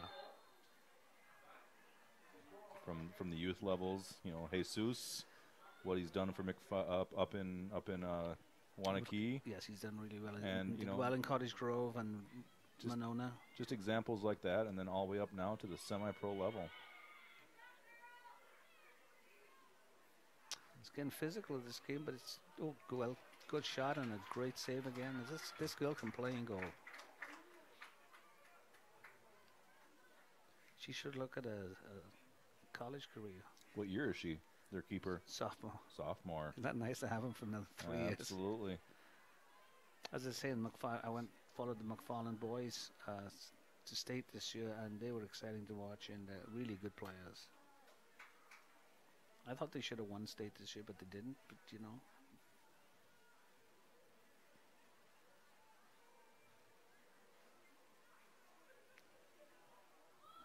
From the youth levels, you know, Jesus, what he's done for up in Wanakee. Yes, he's done really well. And he did well in Cottage Grove and Monona. Just examples like that, and then all the way up now to the semi-pro level. It's getting physical this game, but it's good shot and a great save again. This girl can play and goal. She should look at a college career. What year is she? Their keeper? Sophomore. Sophomore. Isn't that nice to have him for another 3 years? Absolutely. As I say, I followed the McFarland boys to state this year, and they were exciting to watch, and really good players. I thought they should have won state this year, but they didn't. But you know.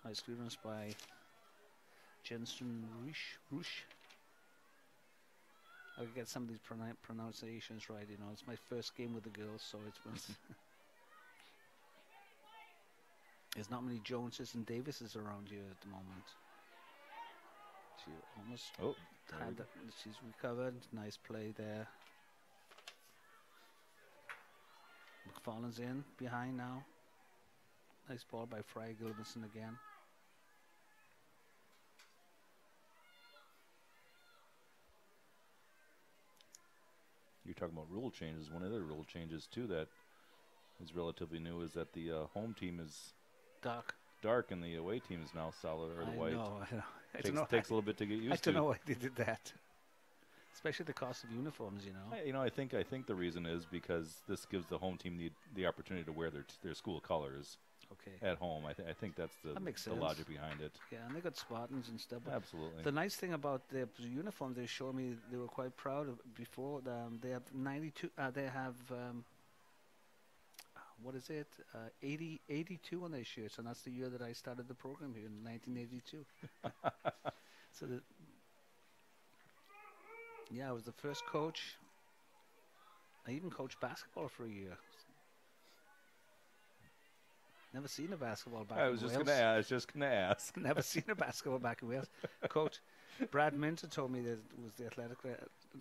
Nice clearance by Jensen Rush. I'll get some of these pronunciations right. You know, it's my first game with the girls, so it's there's not many Joneses and Davises around here at the moment. She almost had that. She's recovered. Nice play there. McFarland's in behind now. Nice ball by Fry Gilbertson again. You're talking about rule changes. One of the rule changes too that is relatively new is that the home team is dark, and the away team is now solid or the white. I know. I don't know. Takes a little bit to get used I to. don't know why they did that. Especially the cost of uniforms, you know. I think the reason is because this gives the home team the opportunity to wear their school colors Okay. at home. I think that's That makes the sense. logic behind it. Yeah, and they got Spartans and stuff. But Absolutely. the nice thing about their uniform, they showed me they were quite proud of before. They have 92. They have what is it? 82 on their shirts, and that's the year that I started the program here in 1982. So I was the first coach. I even coached basketball for a year. Never seen a basketball back in Wales. I was just gonna ask. Never seen a basketball back in Wales. Coach Brad Minter told me that was the athletic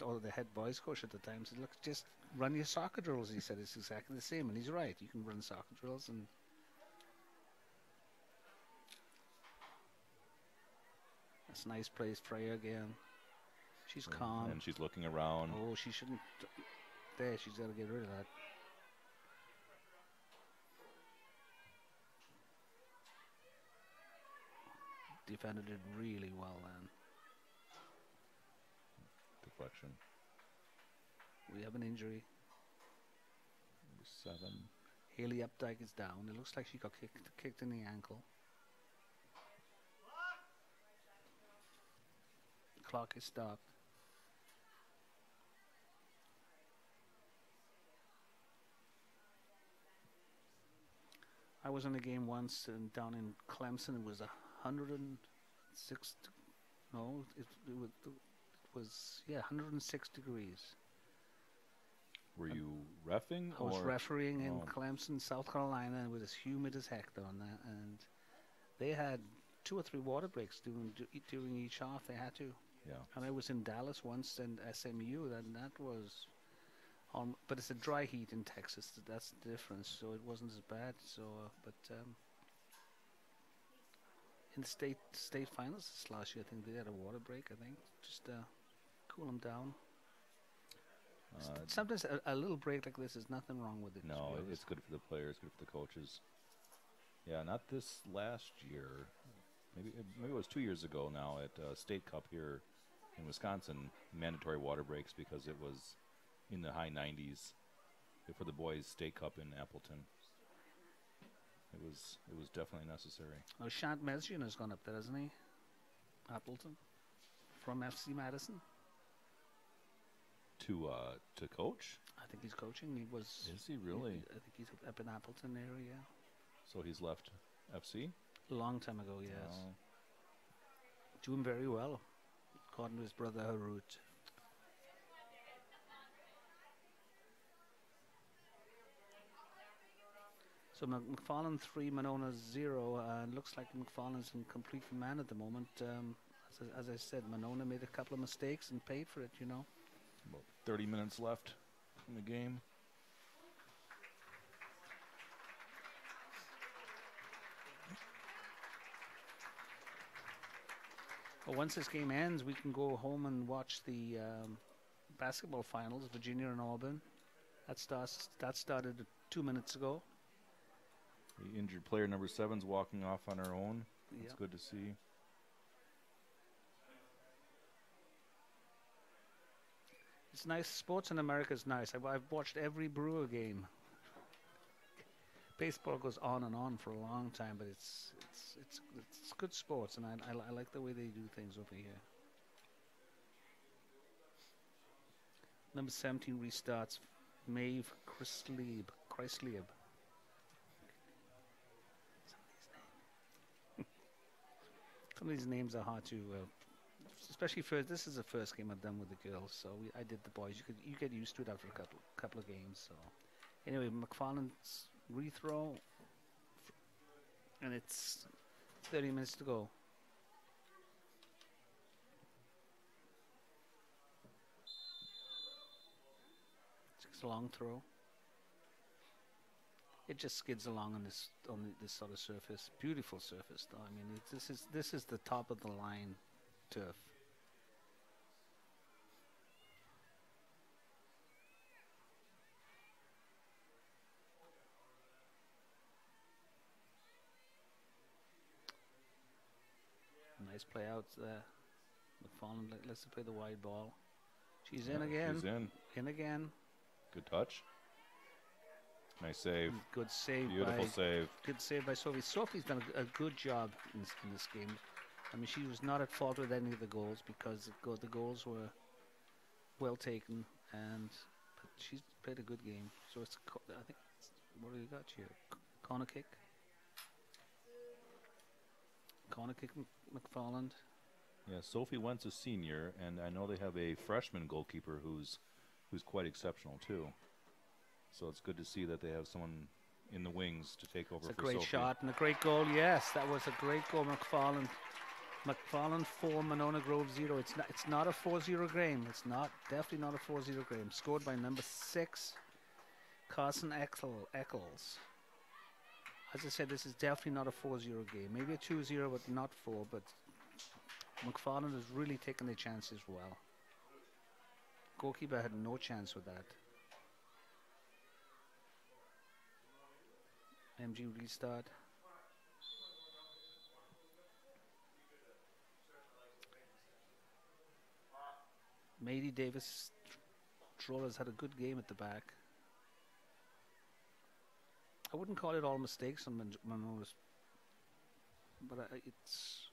or the head boys coach at the time. Said, "Look, just run your soccer drills." He said it's exactly the same, and he's right. You can run soccer drills, and that's a nice place. Freya again. She's calm, and she's looking around. Oh, she shouldn't. There, she's got to get rid of that. Defender did really well then. Deflection. We have an injury. 7. Haley Updike is down. It looks like she got kicked in the ankle. The clock is stopped. I was in a game once down in Clemson. It was 106. No, it was 106 degrees. Were you reffing? I was refereeing in Oh. Clemson, South Carolina, and it was as humid as heck down there. And they had 2 or 3 water breaks during each half. They had to. Yeah. And I was in Dallas once and SMU, and that was on. But it's a dry heat in Texas. That's the difference. So it wasn't as bad. So, in the state finals this last year, I think they had a water break. I think just cool them down. Sometimes a little break like this is nothing wrong with it. No, it's good for the players, good for the coaches. Yeah, not this last year. Maybe it was 2 years ago now at State Cup here in Wisconsin. Mandatory water breaks because it was in the high 90s for the boys' State Cup in Appleton. It was definitely necessary. Oh, Shant Mesjian has gone up there, hasn't he? Appleton from FC Madison. To coach? I think he's coaching. He was. Is he really? I think he's up in Appleton area. So he's left FC? A long time ago, yes. Oh. Doing very well, according to his brother Harut. So McFarland 3, Monona 0. Looks like McFarland's in complete command at the moment. As I said, Monona made a couple of mistakes and paid for it, you know. About 30 minutes left in the game. Well, once this game ends, we can go home and watch the basketball finals, Virginia and Auburn. That started 2 minutes ago. The injured player number 7's walking off on her own. That's Yep. good to see. It's nice. Sports in America is nice. I've watched every Brewer game. Baseball goes on and on for a long time, but it's good sports, and I like the way they do things over here. Number 17 restarts. Maeve Chrislieb. Some of these names are hard to, especially first. This is the first game I've done with the girls, so I did the boys. You get used to it after a couple of games. So anyway, McFarland's rethrow, and it's 30 minutes to go. It's a long throw. It just skids along on this sort of surface. Beautiful surface, though. I mean, this is the top of the line turf. Nice play out there. McFarland lets her play the wide ball. She's in again. She's in. In again. Good touch. Nice save. Good save. Beautiful save. Good save by Sophie. Sophie's done a good job in this game. I mean, she was not at fault with any of the goals because the goals were well taken, and she's played a good game. So it's, I think, what do you got here? Corner kick. Corner kick, McFarland. Yeah, Sophie Wentz is senior, and I know they have a freshman goalkeeper who's quite exceptional too. So it's good to see that they have someone in the wings to take over. It's a for great Sophie. shot and a great goal. Yes, that was a great goal, McFarland. McFarland 4, Monona Grove 0. It's not a 4-0 game. It's definitely not a 4-0 game. Scored by number 6, Carson Eccles. As I said, this is definitely not a 4-0 game. Maybe a 2-0, but not 4. But McFarland has really taken their chances well. Goalkeeper had no chance with that. MG restart. Mady Davis Trollers had a good game at the back. I wouldn't call it all mistakes on Monona's, but it's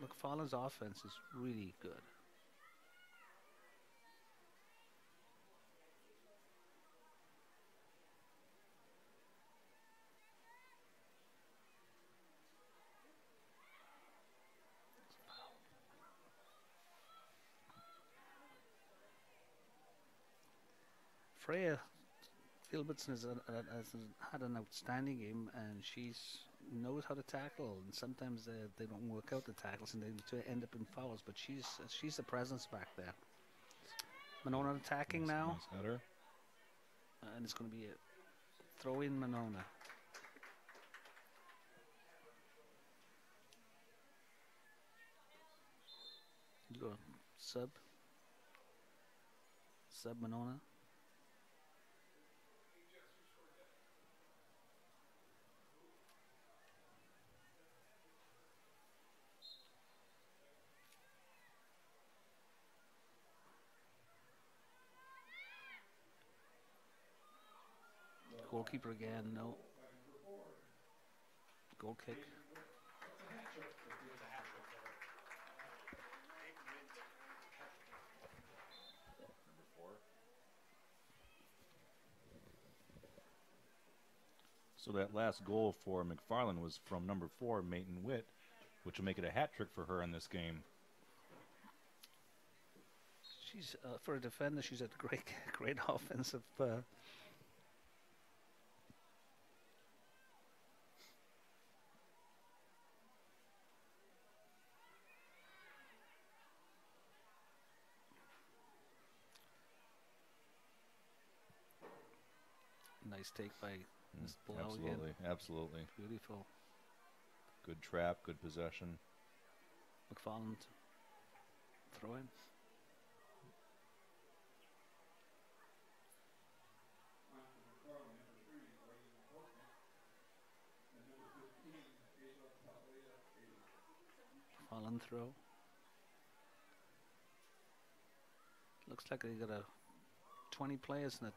McFarland's offense is really good. Freya Gilbertson has had an outstanding game, and she knows how to tackle. And sometimes they don't work out the tackles, and they end up in fouls. But she's a presence back there. Monona attacking now, Nice header. and it's going to be a throw in Monona. You go sub Monona. Goalkeeper again, no. Goal kick. So that last goal for McFarland was from number 4, Mayton Witt, which will make it a hat trick for her in this game. She's for a defender. She's a great offensive. Nice take by Ms. Blau again. Absolutely. Beautiful. Good trap, good possession. McFarland throw in. McFarland throw. Looks like they got a 20 players in a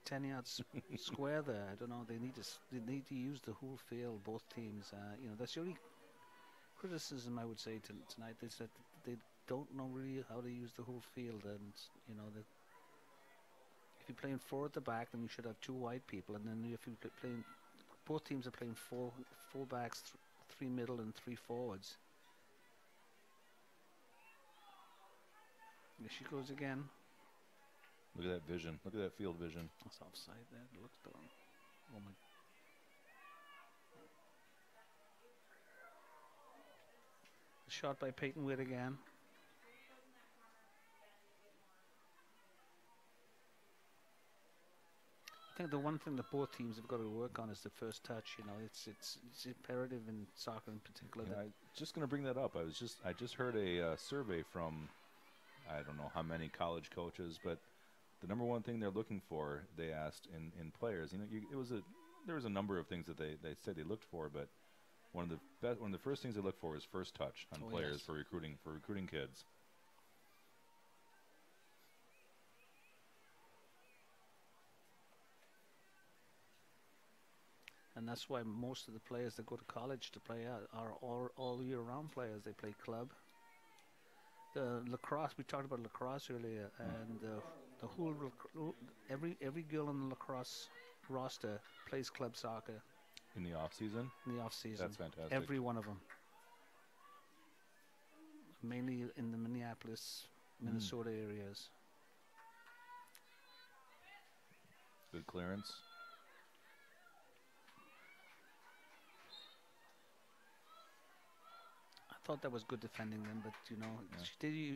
10 yards square there. I don't know. They need to use the whole field. Both teams. You know, that's the only criticism I would say tonight is that they don't know really how to use the whole field. And you know, that if you're playing 4 at the back, then you should have 2 wide people. And then if you're playing, both teams are playing 4 backs, 3 middle, and 3 forwards. There she goes again. Look at that vision. Look at that field vision. That's offside there. It looks done. Oh my. Shot by Peyton Witt again. I think the one thing that both teams have got to work on is the first touch. You know, it's imperative in soccer in particular. Yeah, I just going to bring that up. I just heard a survey from, I don't know how many college coaches, but the number one thing they're looking for, they asked in players, you know, there was a number of things that they said they looked for, but one of the first things they look for is first touch on players for recruiting kids. And that's why most of the players that go to college to play are all year round players. They play club. The lacrosse, we talked about lacrosse earlier, and the whole every girl on the lacrosse roster plays club soccer In the off season. That's fantastic. Every one of them. Mainly in the Minneapolis, Minnesota areas. Good clearance. I thought that was good defending them, but you know,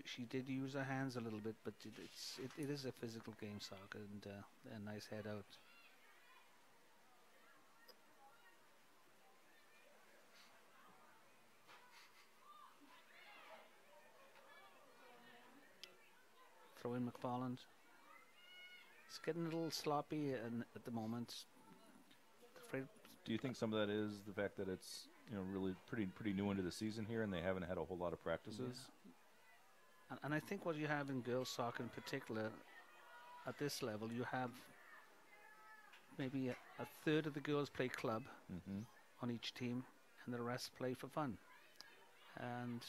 she did use her hands a little bit, but it is a physical game, soccer, and a nice head out. Throw in McFarland. It's getting a little sloppy at the moment. Afraid. Do you think some of that is the fact that it's really pretty new into the season here, and they haven't had a whole lot of practices? Yeah. And I think what you have in girls soccer in particular, at this level, you have maybe a third of the girls play club on each team, and the rest play for fun. And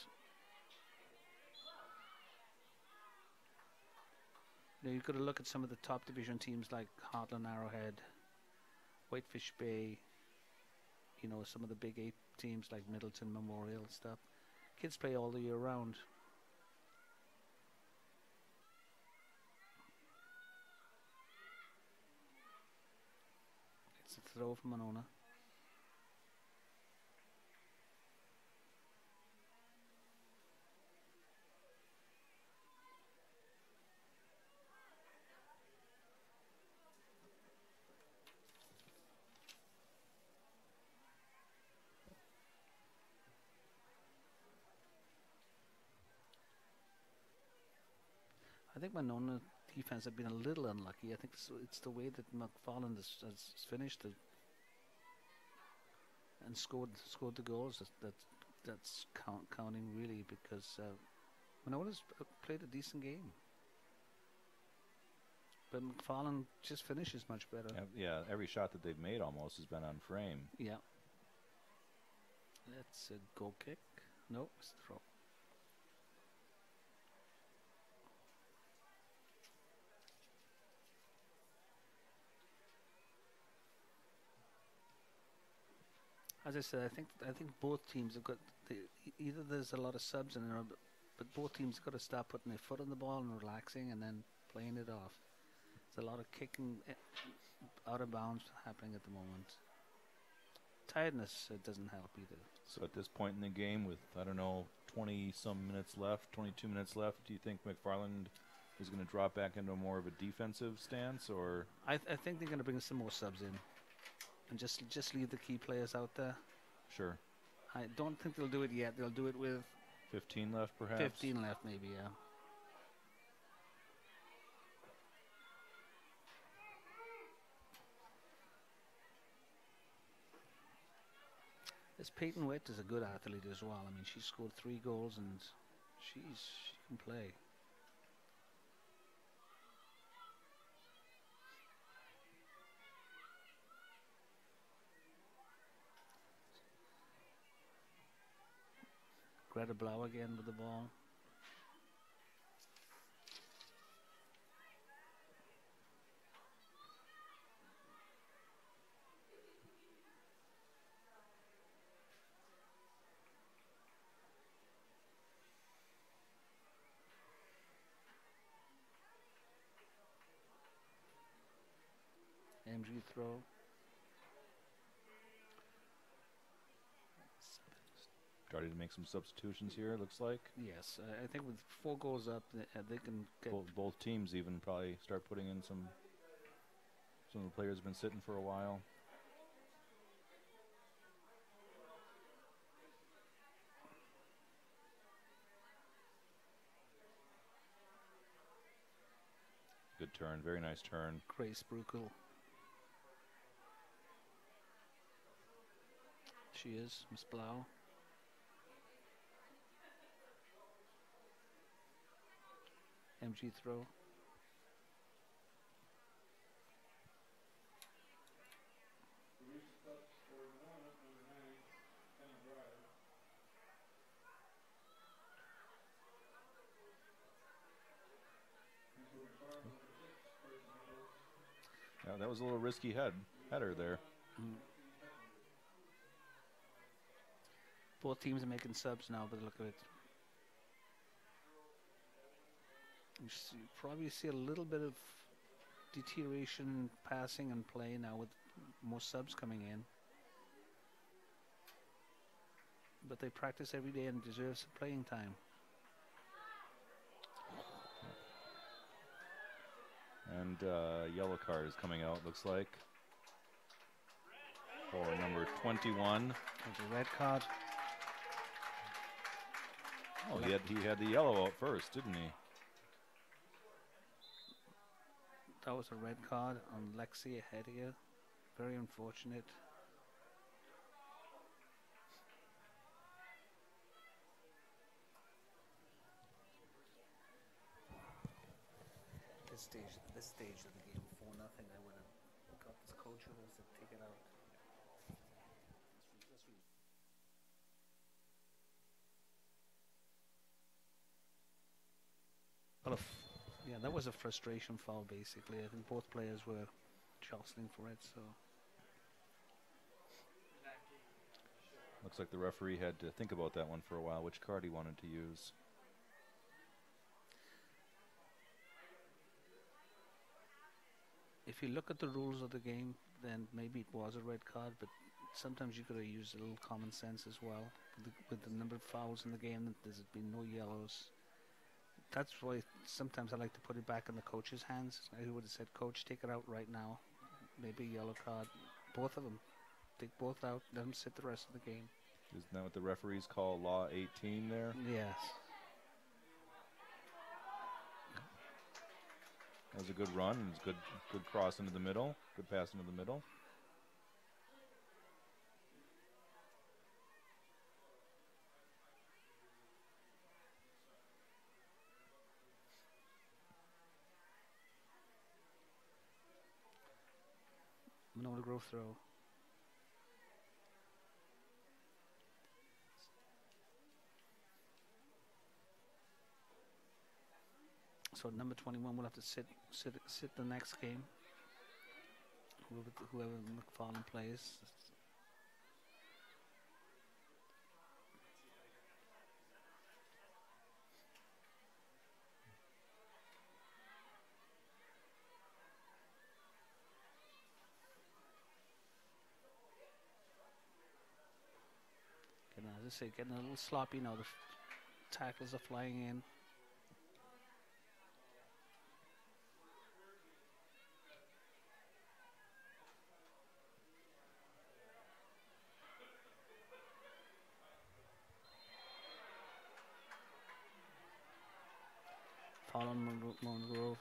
you've got to look at some of the top division teams like Heartland Arrowhead, Whitefish Bay, some of the Big 8 teams like Middleton Memorial and stuff. Kids play all the year round. It's a throw from Monona. I think Monona defense have been a little unlucky. I think it's the way that McFarland has finished and scored the goals that's counting really, because Monona's played a decent game, but McFarland just finishes much better. Yeah, every shot that they've made almost has been on frame. Yeah. That's a goal kick. No, it's a throw. As I said, I think both teams have got either there's a lot of subs in there, but both teams have got to start putting their foot on the ball and relaxing, and then playing it off. There's a lot of kicking out of bounds happening at the moment. Tiredness doesn't help either. So at this point in the game, with 20-some minutes left, 22 minutes left, do you think McFarland is going to drop back into more of a defensive stance, or? I think they're going to bring some more subs in. And just leave the key players out there. Sure. I don't think they'll do it yet. They'll do it with 15 left, perhaps. 15 left, maybe. Yeah. This Peyton Witt is a good athlete as well. I mean, she scored 3 goals, and she can play. Greta Blau again with the ball. MG throw. Starting to make some substitutions here, looks like. Yes, I think with 4 goals up, they can get... Both teams even probably start putting in some of the players have been sitting for a while. Good turn, very nice turn. Grace Brukel. She is, Miss Blau. MG throw. Release the touch for Monona, number 9, Emma Driver. And for McFarland, number 6, Carson Nichols. Yeah, that was a little risky header there. Both teams are making subs now, by the look of it. You probably see a little bit of deterioration in passing and play now with more subs coming in. But they practice every day and deserve some playing time. And yellow card is coming out, looks like, for number 21. There's a red card. Oh, he had the yellow out first, didn't he? That was a red card on Lexi ahead here. Very unfortunate. This stage of the game, 4-0, I would have got this coach who has to take it out. Well, yeah, that was a frustration foul, basically. I think both players were jostling for it, so. Looks like the referee had to think about that one for a while, which card he wanted to use. If you look at the rules of the game, then maybe it was a red card, but sometimes you could have used a little common sense as well. With the number of fouls in the game, there's been no yellows. That's why sometimes I like to put it back in the coach's hands. I would have said, Coach, take it out right now. Maybe a yellow card. Both of them. Take both out, let them sit the rest of the game. Isn't that what the referees call Law 18 there? Yes. That was a good run. It was good cross into the middle. Good pass into the middle. Monona Grove throw. So number 21 will have to sit the next game. Whoever McFarland plays. As I say, getting a little sloppy now. The tackles are flying in. Foul on Monona Grove.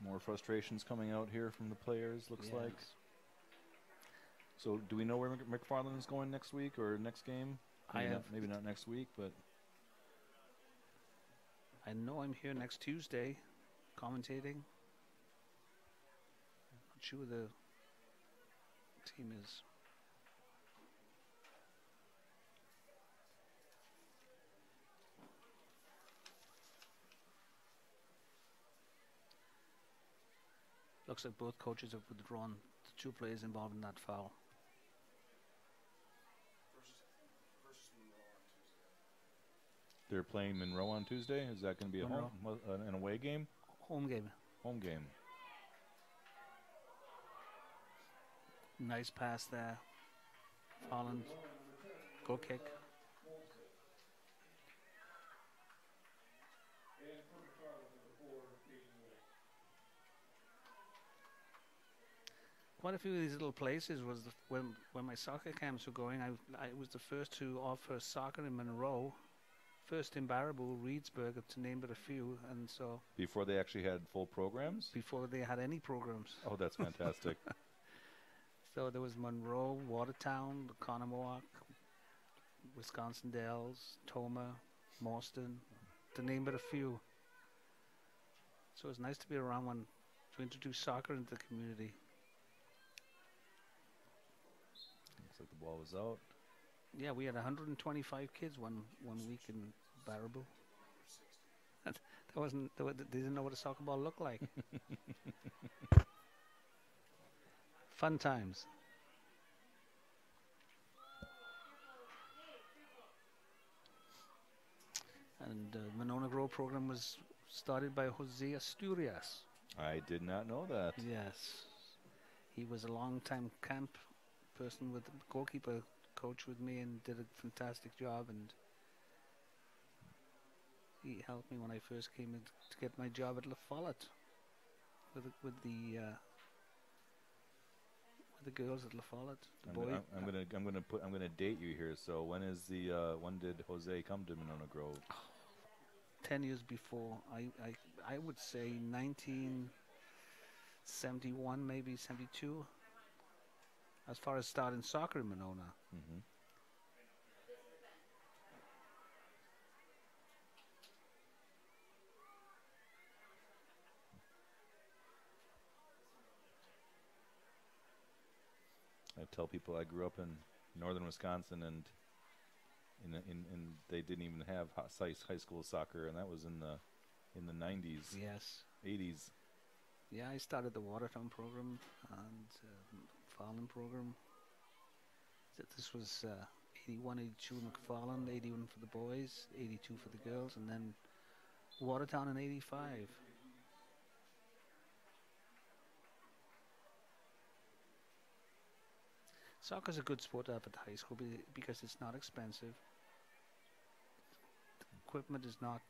More frustrations coming out here from the players, looks Yes. like. So do we know where McFarland is going next week or next game? Maybe not next week, but I know I'm here next Tuesday commentating. Not sure who the team is. Looks like both coaches have withdrawn the two players involved in that foul. they're playing Monroe on Tuesday. Is that going to be a an away game? Home game. Home game. Nice pass there. Holland. Go kick. Quite a few of these little places was when my soccer camps were going. I was the first to offer soccer in Monroe First in Baraboo, Reedsburg, to name but a few, and so Before they actually had full programs? before they had any programs. Oh, that's fantastic. So there was Monroe, Watertown, Conomowoc, Wisconsin Dells, Toma, Marston, to name but a few. So it's nice to be around one to introduce soccer into the community. Looks like the ball was out. Yeah, we had 125 kids one week in Baraboo. That wasn't. They didn't know what a soccer ball looked like. Fun times. And Monona Grow program was started by Jose Asturias. I did not know that. Yes, he was a long-time camp person with the goalkeeper coach with me and did a fantastic job, and he helped me when I first came in to get my job at La Follette with the girls at La Follette. I'm gonna date you here. So when did Jose come to Monona Grove? 10 years before. I would say 1971, maybe 72. As far as starting soccer in Monona. Mm-hmm. I tell people I grew up in northern Wisconsin, and they didn't even have high school soccer, and that was in the 90s, Yes. 80s. Yeah, I started the Watertown program and McFarland program. This was 81, 82 McFarland, 81 for the boys, 82 for the girls, and then Watertown in 85. Soccer's a good sport up at high school because it's not expensive. The equipment is not.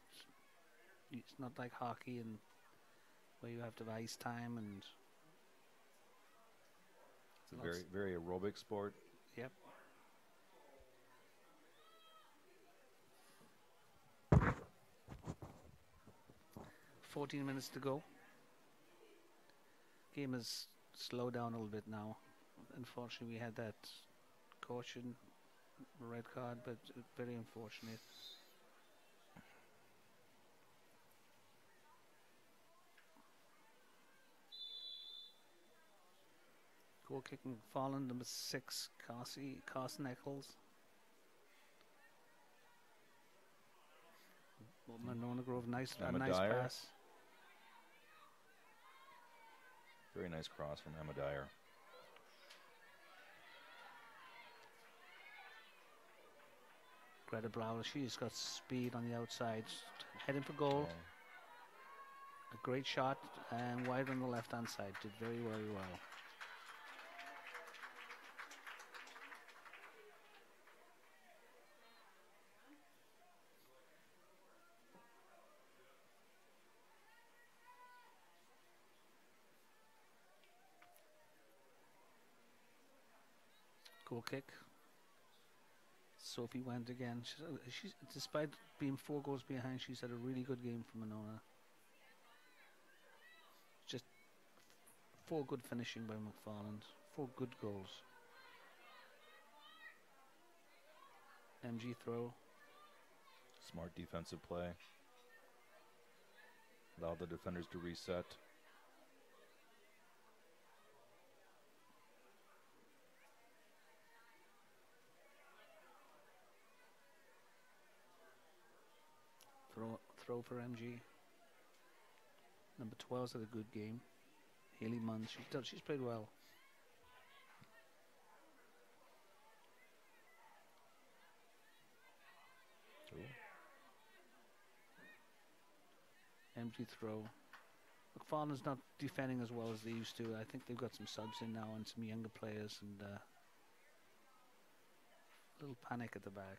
It's not like hockey and where you have to have ice time and. It's a very, very aerobic sport. Yep. "14 minutes to go. Game has slowed down a little bit now. Unfortunately, we had that caution, red card, but very unfortunate. Goal kicking fallen, number 6, Carson Eccles. Monona Grove, nice Dyer. pass. Very nice cross from Emma Dyer. Greta Brower, she's got speed on the outside, heading for goal. Yeah. A great shot and wide on the left-hand side. Did very, very well. Goal kick. Sophie went again. She's despite being 4 goals behind, she's had a really good game for Monona. Just 4 good finishing by McFarland. 4 good goals. MG throw. Smart defensive play. Allow the defenders to reset. Throw for MG. Number 12's had a good game. Haley Munn, she's played well. Empty throw. McFarland's not defending as well as they used to. I think they've got some subs in now and some younger players, and a little panic at the back.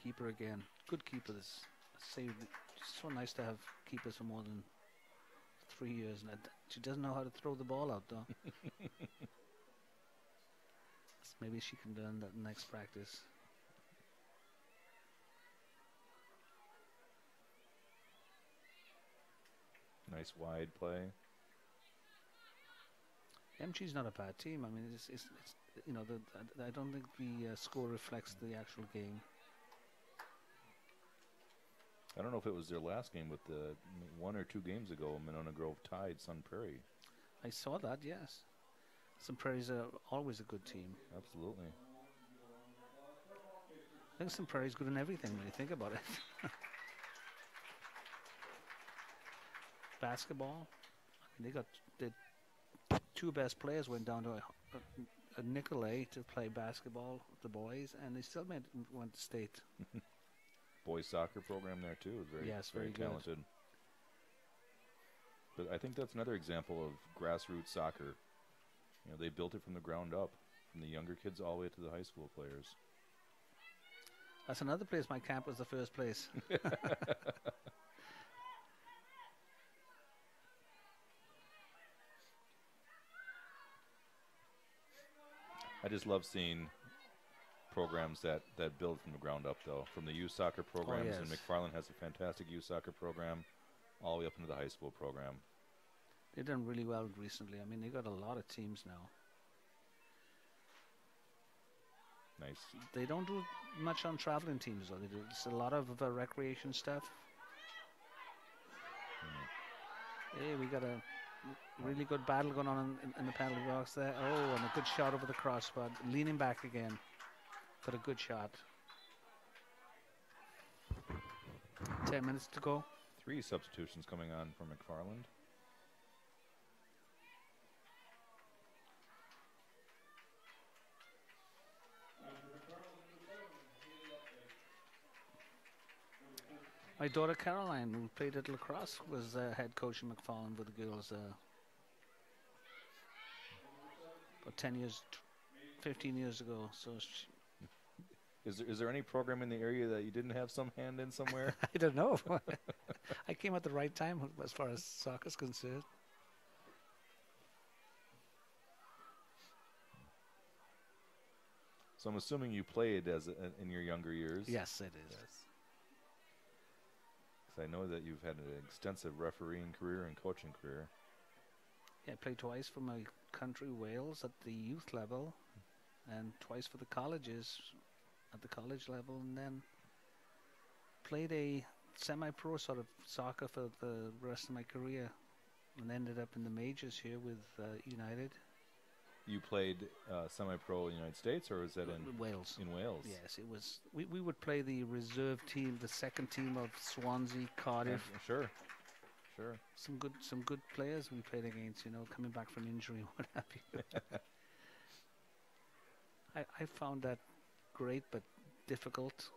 Keeper again. Good keeper. This saved. It's so nice to have keepers for more than 3 years. And she doesn't know how to throw the ball out, though. Maybe she can learn that next practice. Nice wide play. MG's not a bad team. I mean, it's you know, I don't think the score reflects the actual game. I don't know if it was their last game, but 1 or 2 games ago, Monona Grove tied Sun Prairie. I saw that, yes. Sun Prairie's are always a good team. Absolutely. I think Sun Prairie's good in everything when you think about it. Basketball, they got the 2 best players went down to a Nicolay to play basketball, the boys, and they still went to state. Boys soccer program there too. Very, yes, very very talented. But I think that's another example of grassroots soccer. You know, they built it from the ground up, from the younger kids all the way to the high school players. That's another place my camp was the first place. I just love seeing programs that build from the ground up, though. From the youth soccer programs, and yes. McFarland has a fantastic youth soccer program, all the way up into the high school program. They've done really well recently. I mean, they got a lot of teams now. Nice. They don't do much on traveling teams, though. They do it's a lot of recreation stuff. Hey, we got a really good battle going on in the penalty box there. Oh, and a good shot over the crossbar. Leaning back again. Got a good shot. 10 minutes to go. 3 substitutions coming on for McFarland. My daughter Caroline, who played at lacrosse, was head coach in McFarland with the girls about 10 years, 15 years ago. So Is there any program in the area that you didn't have some hand in somewhere? I don't know. I came at the right time as far as soccer's concerned. So I'm assuming you played in your younger years. Yes, it is. Yes. 'Cause I know that you've had an extensive refereeing career and coaching career. Yeah, I played twice for my country, Wales, at the youth level, and twice for the colleges at the college level, and then played a semi-pro sort of soccer for the rest of my career, and ended up in the majors here with United. You played semi-pro in the United States, or was that in Wales? In Wales. Yes, it was. We would play the reserve team, the second team of Swansea, Cardiff. Sure. Some good players we played against. You know, coming back from injury, what have you. I found that great, but difficult.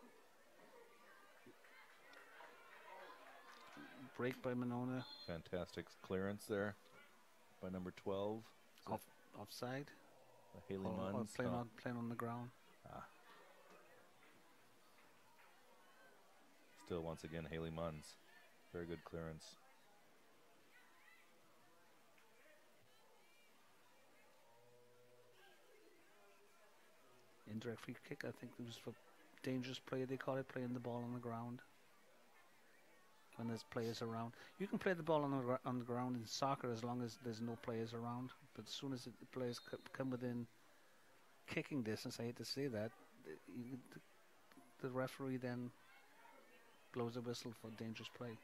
Break by Monona. Fantastic clearance there by number 12. Offside. Haley Or Munns. playing on the ground. Still, once again, Haley Munns. Very good clearance. Indirect free kick, I think it was for dangerous play, they call it, playing the ball on the ground. When there's players around. You can play the ball on the ground in soccer as long as there's no players around. But as soon as the players come within kicking distance, I hate to say that, the referee then blows a whistle for dangerous play.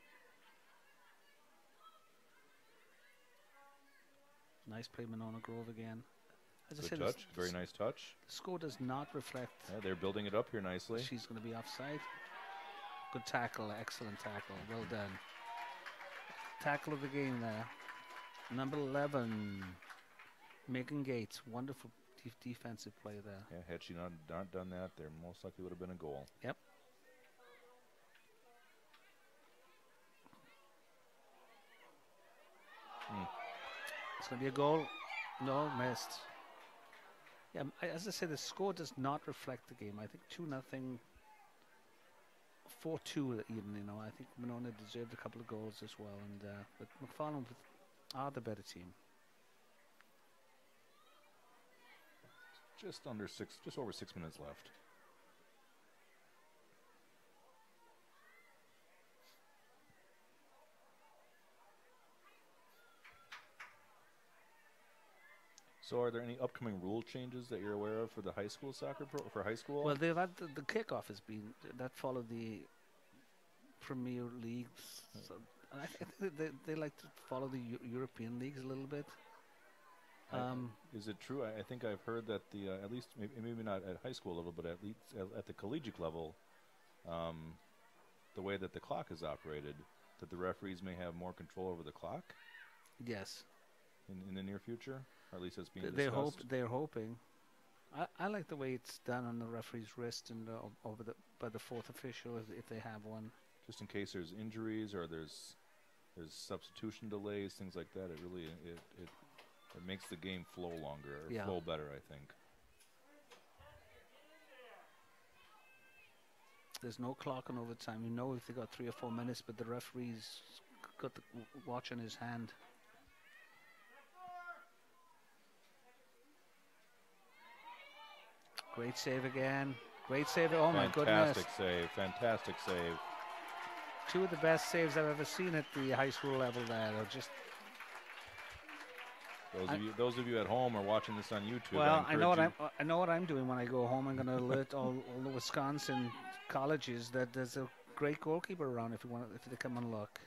Nice play, Monona Grove again. As I Good said, touch. Very nice touch. the score does not reflect. Yeah, they're building it up here nicely. She's going to be offside. Good tackle, excellent tackle, well done. Tackle of the game there. Number 11, Megan Gates. Wonderful defensive play there. Yeah, had she not done that, there most likely would have been a goal. Yep. It's going to be a goal. No, missed. Yeah, as I said, the score does not reflect the game. I think 2-0, 4-2 even, you know. I think Monona deserved a couple of goals as well. And but McFarland are the better team. just over 6 minutes left. So, are there any upcoming rule changes that you're aware of for the high school for high school? Well, they've had the kickoff has been that followed the Premier Leagues. So, and I think they like to follow the European leagues a little bit. Is it true? I think I've heard that the at least maybe not at high school level, but at least at the collegiate level, the way that the clock is operated, that the referees may have more control over the clock. Yes. In the near future, or at least it's being discussed. They're hoping. I like the way it's done on the referee's wrist and by the fourth official if they have one. Just in case there's injuries or there's substitution delays, things like that. It really it makes the game flow longer or flow better, I think. There's no clock on overtime. You know if they got 3 or 4 minutes, but the referee's got the watch in his hand. Great save again. Great save. Oh, my goodness. Fantastic save. 2 of the best saves I've ever seen at the high school level there. They're just... Those of you at home are watching this on YouTube. Well, I know what I'm doing when I go home. I'm going to alert all the Wisconsin colleges that there's a great goalkeeper around if they come and look.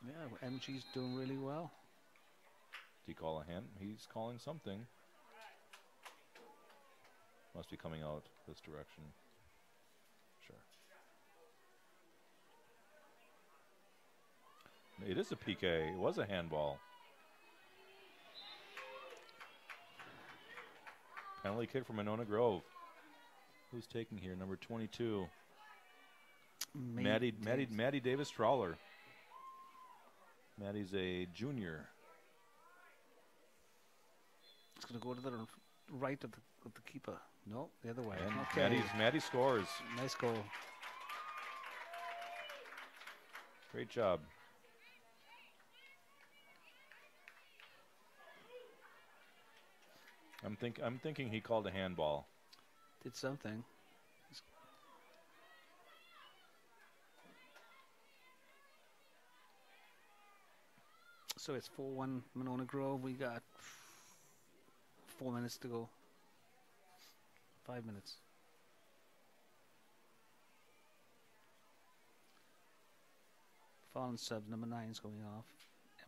Yeah, MG's doing really well. Did he call a hand? He's calling something. Must be coming out this direction. Sure. It is a PK. It was a handball. Penalty kick for Monona Grove. Who's taking here? Number 22. Maddie Davis Trawler. Maddie's a junior. It's going to go to the right of the keeper. No, the other way. And okay. Maddie scores. Nice goal. Great job. I'm thinking he called a handball. Did something. So it's 4-1 Monona Grove. We got 4 minutes to go. 5 minutes. Fallen sub number 9 is going off.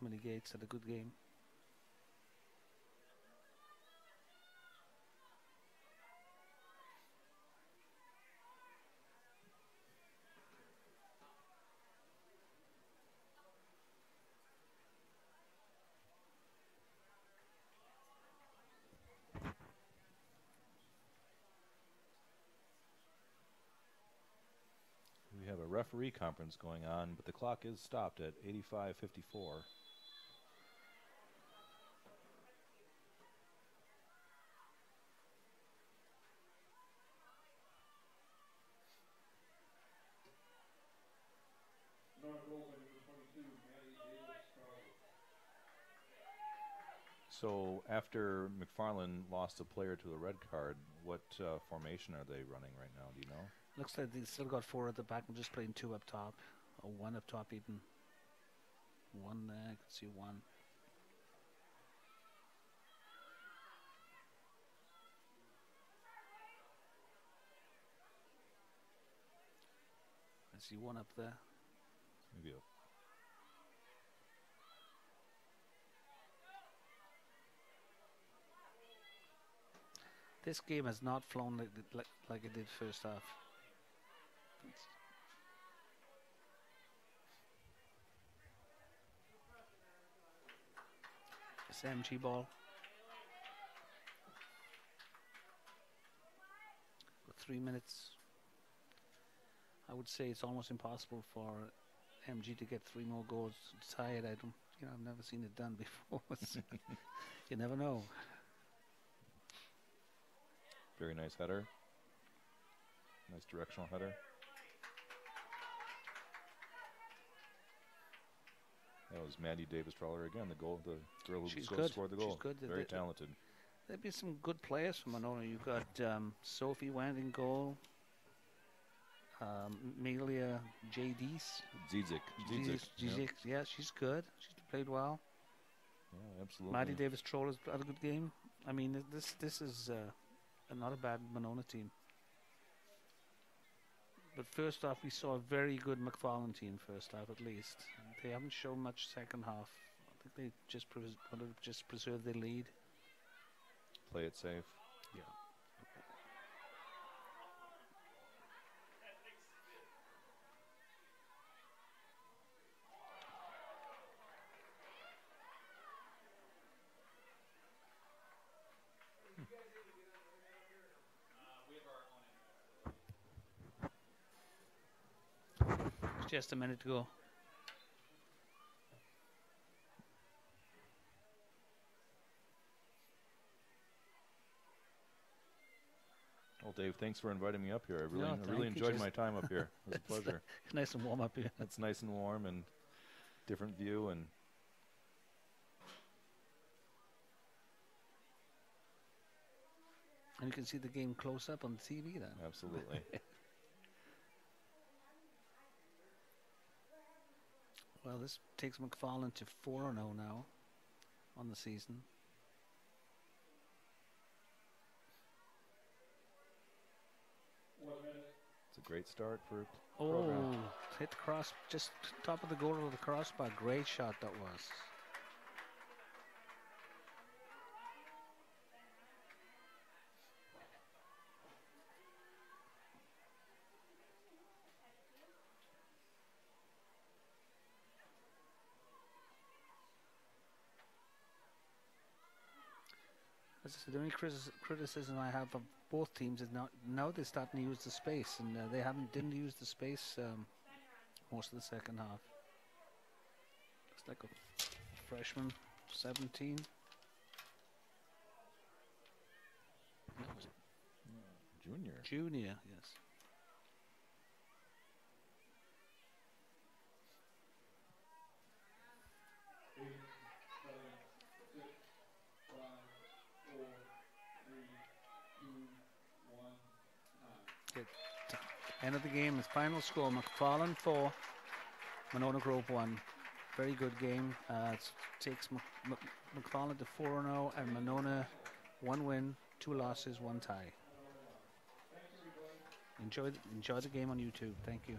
Emily Gates had a good game. We have a referee conference going on, but the clock is stopped at 85:54. So after McFarland lost a player to a red card, what formation are they running right now? Do you know? Looks like they still got 4 at the back and just playing 2 up top. Or 1 up top even. 1 there, I can see 1. I see 1 up there. Maybe up. This game has not flown like it did first half. It's MG ball. Got 3 minutes. I would say it's almost impossible for MG to get 3 more goals to tie it. I've never seen it done before. You never know. Very nice header. Nice directional header. That was Maddie Davis-Trawler again, the girl who She's good. scored the goal. She's good. Very talented. There'd be some good players from Monona. You've got Sophie went in goal. Amelia J.D.'s. Zizik. Zizik, yeah, she's good. She's played well. Yeah, absolutely. Maddie Davis-Troller's had a good game. I mean, this is not a bad Monona team. But first off, we saw a very good McFarland team first half, at least. They haven't shown much second half. I think they just wanted to just preserve their lead. Play it safe. Yeah. Just a minute to go. Well, Dave, thanks for inviting me up here. I No, really thank you. enjoyed my time up here. It was a pleasure. It's nice and warm up here. It's nice and warm and different view and And you can see the game close up on the TV then. absolutely. Well, this takes McFarland to 4-0 now on the season. It's a great start for Oh, program. hit the cross, just top of the goal of the crossbar. Great shot that was. As I said, the only criticism I have of both teams is now they're starting to use the space, and they didn't use the space most of the second half. It's like a freshman, 17. That was Junior. junior, yes. End of the game is final score: McFarland 4, Monona Grove 1. Very good game. It takes McFarland to 4-0, and Monona 1 win, 2 losses, 1 tie. Enjoy the game on YouTube. Thank you.